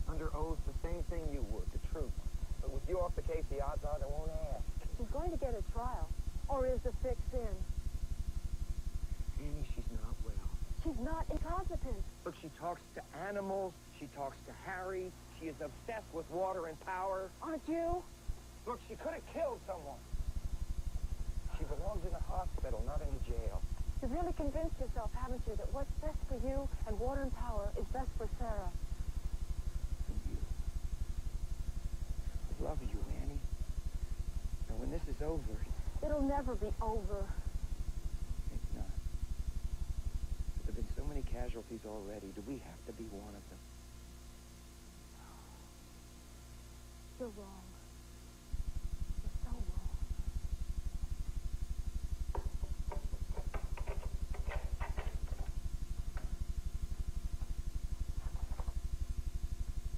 Speaker 11: Under oath, the same thing you would, the truth. But with you off the case, the odds are they won't ask.
Speaker 1: She's going to get a trial. Or is the fix in?
Speaker 11: Annie, she's not well.
Speaker 1: She's not incompetent.
Speaker 11: Look, she talks to animals. She talks to Harry. She is obsessed with Water and Power.
Speaker 1: Aren't you?
Speaker 11: Look, she could have killed someone. She belongs in a hospital, not in a jail.
Speaker 1: You've really convinced yourself, haven't you, that what's best for you and Water and Power is best for Sarah.
Speaker 11: And you. I love you, Annie. And when this is over...
Speaker 1: It'll never be over.
Speaker 11: It's not.
Speaker 6: casualties already. Do we have to be one of them?
Speaker 1: You're wrong. You're so wrong.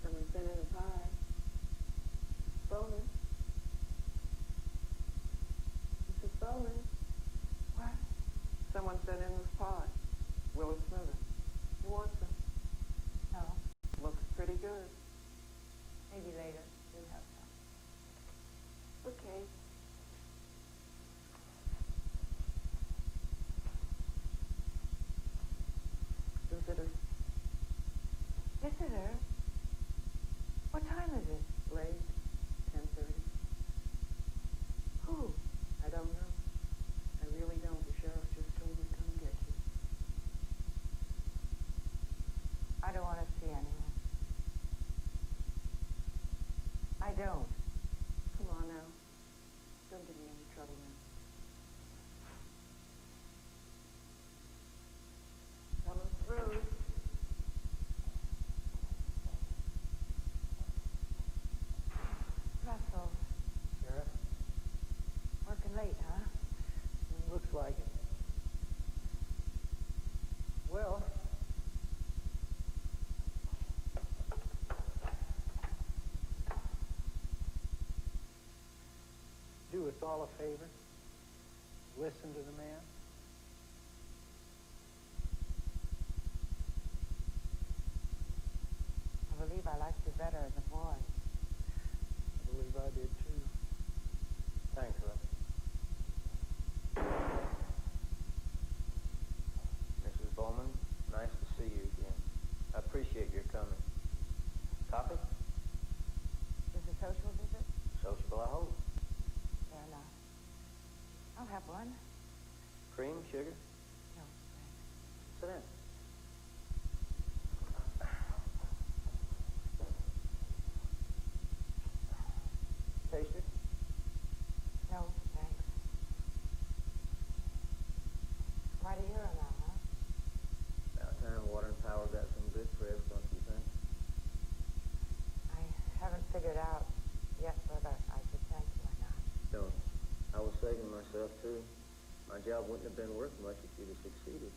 Speaker 10: Someone's been in a car. Bowman. Mrs. Bowman.
Speaker 5: What?
Speaker 10: Someone's been in this pod. Willis Smithers. You want some?
Speaker 5: No.
Speaker 10: Looks pretty good. Maybe later. You'll have some. Okay. Visitor.
Speaker 5: Visitor? What time is it?
Speaker 10: Late. 10:30.
Speaker 5: Who?
Speaker 10: I don't know. I really don't. The sheriff just told me to come get you.
Speaker 5: I don't want to see anyone. I don't.
Speaker 10: Come on now. Don't give me any trouble now. Coming through.
Speaker 5: Russell,
Speaker 12: Sheriff,
Speaker 5: working late, huh?
Speaker 12: looks like it. Well, do us all a favor. Listen to the man.
Speaker 5: I believe I liked you better as a boy.
Speaker 12: I believe I did too.
Speaker 9: Thanks, Russ. Mrs. Bowman, nice to see you again. I appreciate your coming. Coffee?
Speaker 5: Is a social visit?
Speaker 9: Sociable, I hope.
Speaker 5: Fair enough. I'll have one.
Speaker 9: Cream, sugar?
Speaker 5: No, thanks.
Speaker 9: Sit down. Taste it?
Speaker 5: No, thanks. Quite a hero now, huh?
Speaker 9: About time Water and Power got some good press, don't you think?
Speaker 5: I haven't figured out yet whether I should thank you or not.
Speaker 9: Don't. I was saving myself, too. My job wouldn't have been worth much if you'd have succeeded.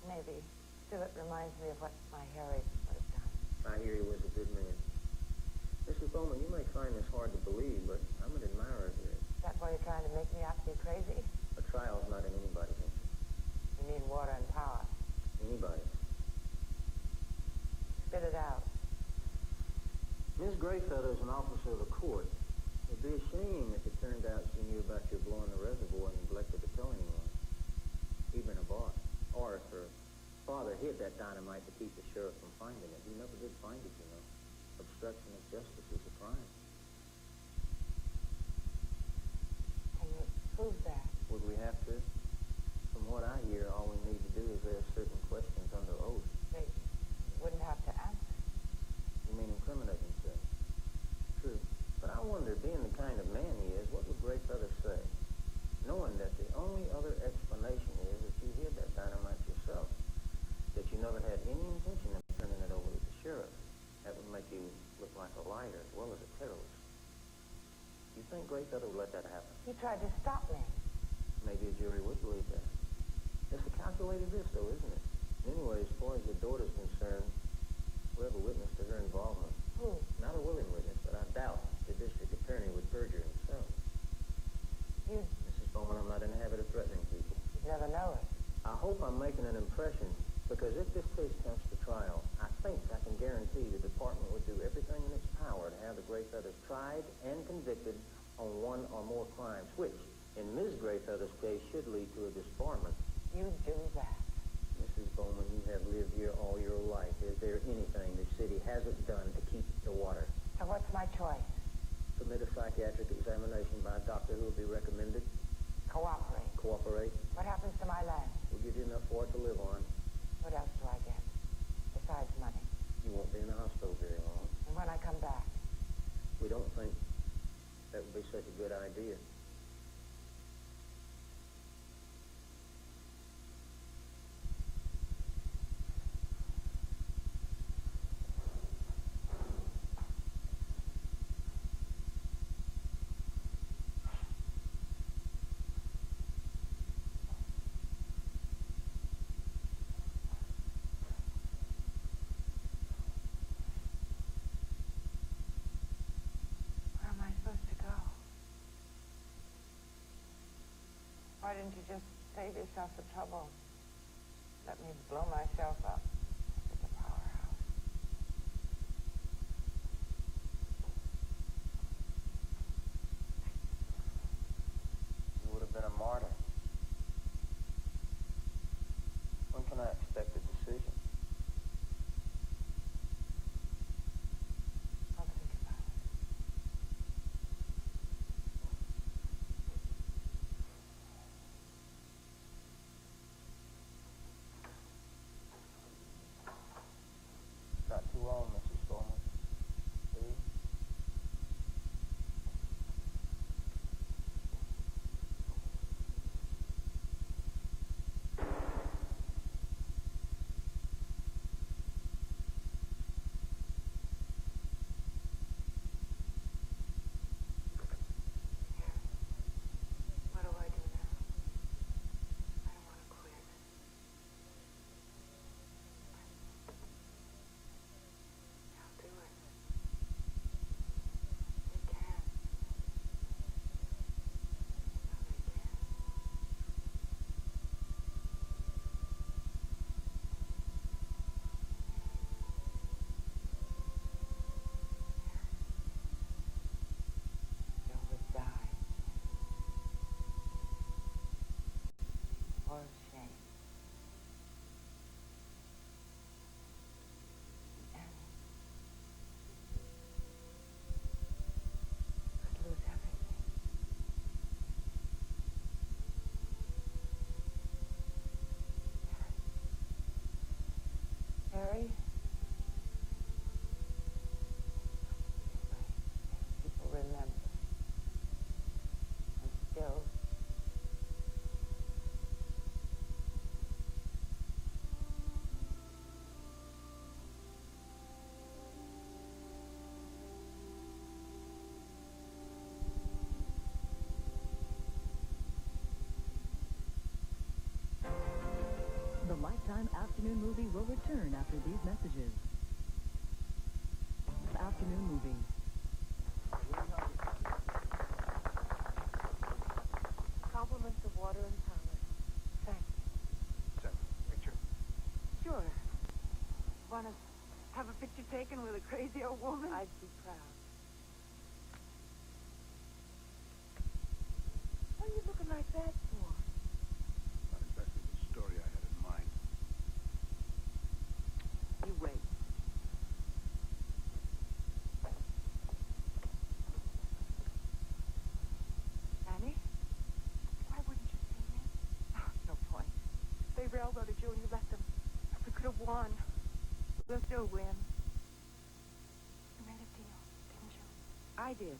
Speaker 5: Maybe. Still, it reminds me of what my Harry would have done.
Speaker 9: I hear he was a good man. Mrs. Bowman, you may find this hard to believe, but I'm an admirer of yours.
Speaker 5: Is that why you're trying to make me out to be crazy?
Speaker 9: A trial's not in anybody's interest.
Speaker 5: You mean Water and Power?
Speaker 9: Anybody's.
Speaker 5: Spit it out.
Speaker 9: Miss Greyfeather's an officer of the court. It'd be a shame if it turned out she knew about your blowing the reservoir and neglected to tell anyone. Even a boss. Or if her father hid that dynamite to keep the sheriff from finding it. He never did find it, you know. Obstruction of justice is a crime.
Speaker 5: Can you prove that?
Speaker 9: Would we have to? From what I hear, all we need to do is ask certain questions under oath.
Speaker 5: They wouldn't have to answer.
Speaker 9: You mean incriminate himself? True. But I wonder, being the kind of man he is, what would Greyfeather say? Knowing that the only other explanation is that you hid that dynamite yourself. That you never had any intention of turning it over to the sheriff. That would make you look like a liar as well as a terrorist. You think Greyfeather would let that happen?
Speaker 5: He tried to stop me.
Speaker 9: Maybe a jury would believe that. It's a calculated risk, though, isn't it? Anyway, as far as your daughter's concerned, we have a witness to her involvement.
Speaker 5: Who?
Speaker 9: Not a willing witness, but I doubt the district attorney would perjure himself.
Speaker 5: You...
Speaker 9: Mrs. Bowman, I'm not in the habit of threatening people.
Speaker 5: You'd never know it.
Speaker 9: I hope I'm making an impression, because if this case comes to trial, I think I can guarantee the department would do everything in its power to have the Greyfeathers tried and convicted on one or more crimes, which, in Ms. Greyfeather's case, should lead to a disbarment.
Speaker 5: You do that.
Speaker 9: Mrs. Bowman, you have lived here all your life. Is there anything the city hasn't done to keep the water?
Speaker 5: So what's my choice?
Speaker 9: Submit a psychiatric examination by a doctor who will be recommended.
Speaker 5: Cooperate.
Speaker 9: Cooperate.
Speaker 5: What happens to my land?
Speaker 9: We'll give you enough for it to live on.
Speaker 5: What else do I get? Besides money.
Speaker 9: You won't be in the hospital very long.
Speaker 5: And when I come back?
Speaker 9: We don't think that would be such a good idea.
Speaker 10: Why didn't you just save yourself the trouble? Let me blow myself up at the powerhouse.
Speaker 9: You would have been a martyr. When can I expect a decision?
Speaker 10: I'll think about it.
Speaker 9: Not too long, Mrs. Bowman. Please?
Speaker 10: What do I do now? I don't want to quit. I'll do it. We can. No, they can't. You would die. Or shame. And could lose everything. Harry? People remember. And still.
Speaker 4: The Lifetime Afternoon Movie will return after these messages. Afternoon Movie.
Speaker 1: Compliments of water and power. Thank you.
Speaker 11: Picture?
Speaker 1: Sure. Want to have a picture taken with a crazy old woman? I'd be proud. What are you looking like that for?
Speaker 2: Not exactly the story I had in mind.
Speaker 1: You wait. Annie? Why wouldn't you see me? Oh, no point. They railroaded you and you let them. We could have won. We'll still win.
Speaker 10: You made a deal, didn't you?
Speaker 1: I did.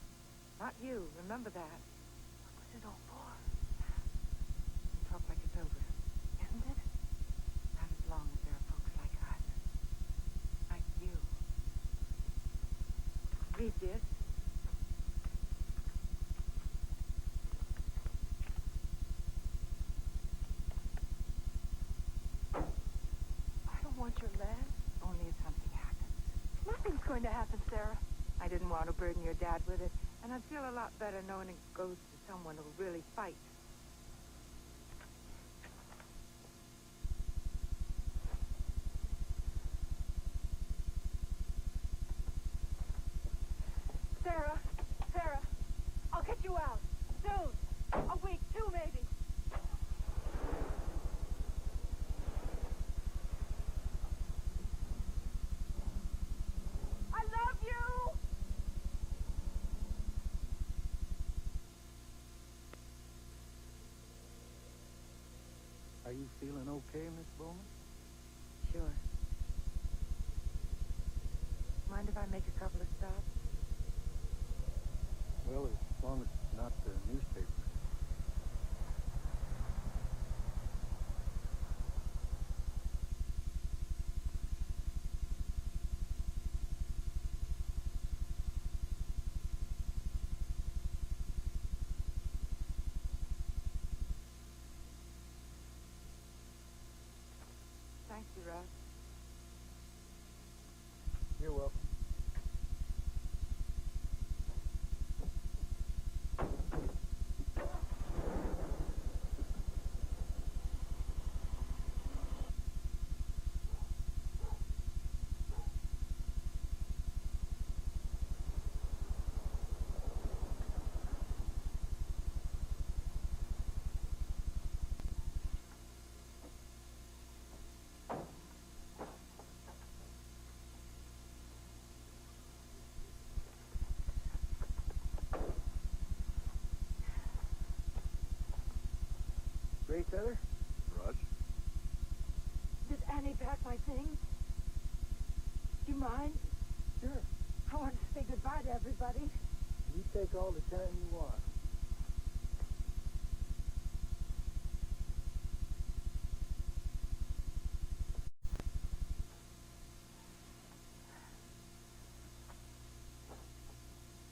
Speaker 1: Not you. Remember that.
Speaker 10: What was it all for?
Speaker 1: You talk like it's over.
Speaker 10: Isn't it?
Speaker 1: Not as long as there are folks like us. Like you. Read this.
Speaker 10: I don't want your land.
Speaker 1: Only if something happens.
Speaker 10: Nothing's going to happen, Sarah.
Speaker 1: I didn't want to burden your dad with it, and I'd feel a lot better knowing it goes to someone who'll really fight. Sarah! Sarah! I'll get you out. Soon. A week, 2 maybe. I love you!
Speaker 12: Are you feeling okay, Miss Bowman?
Speaker 1: Sure. Mind if I make a couple of stops?
Speaker 12: Well, as long as it's not the newspaper.
Speaker 1: Thank you, Russ.
Speaker 12: You're welcome. Grace Heather?
Speaker 2: Russ?
Speaker 1: Did Annie pack my things? Do you mind?
Speaker 12: Sure.
Speaker 1: I want to say goodbye to everybody.
Speaker 12: You take all the time you want.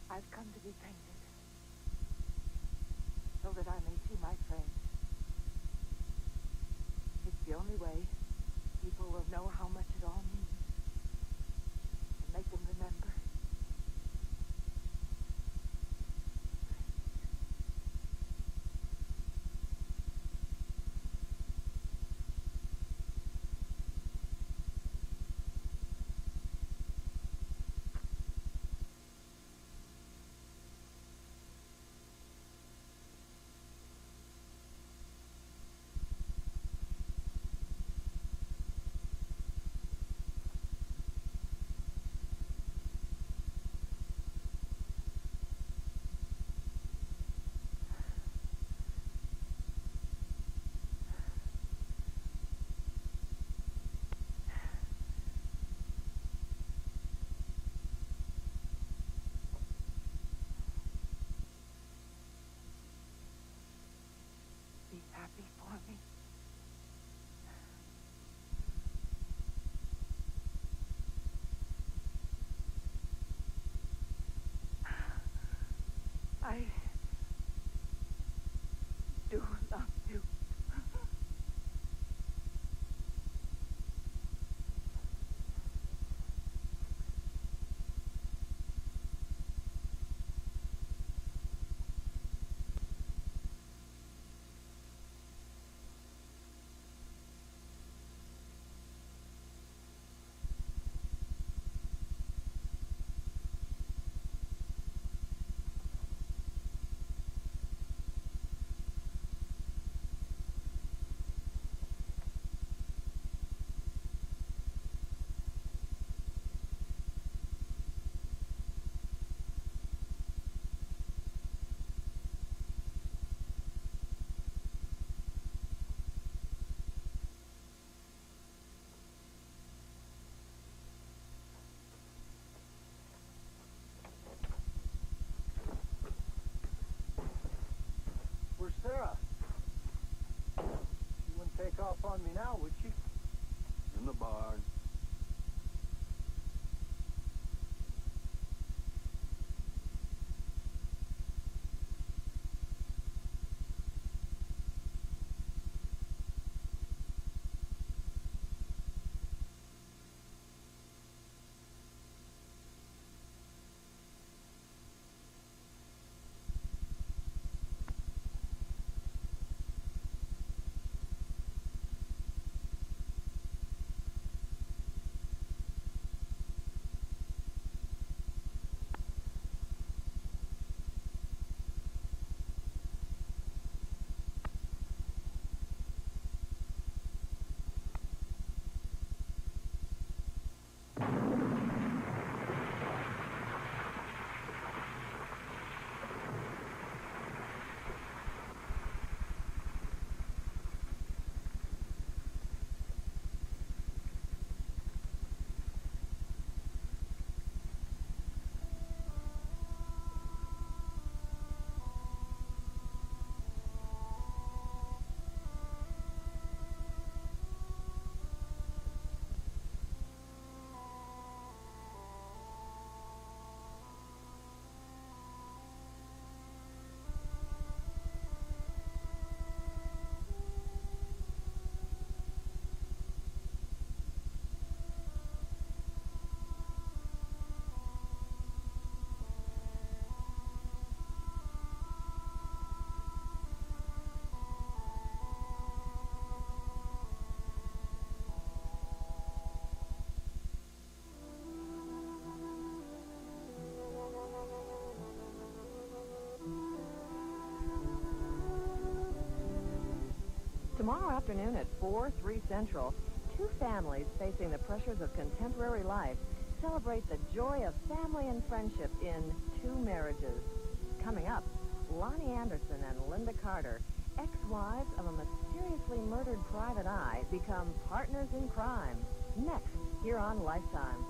Speaker 1: I've come to be painted so that I may see my friends. It's the only way people will know how much it all means and make them remember. Be happy for me. I do love you.
Speaker 12: Where's Sarah? She wouldn't take off on me now, would she?
Speaker 2: In the barn.
Speaker 14: Tomorrow afternoon at 4, 3 Central, two families facing the pressures of contemporary life celebrate the joy of family and friendship in Two Marriages. Coming up, Lonnie Anderson and Linda Carter Ex-wives of a mysteriously murdered private eye become partners in crime. Next, here on Lifetime.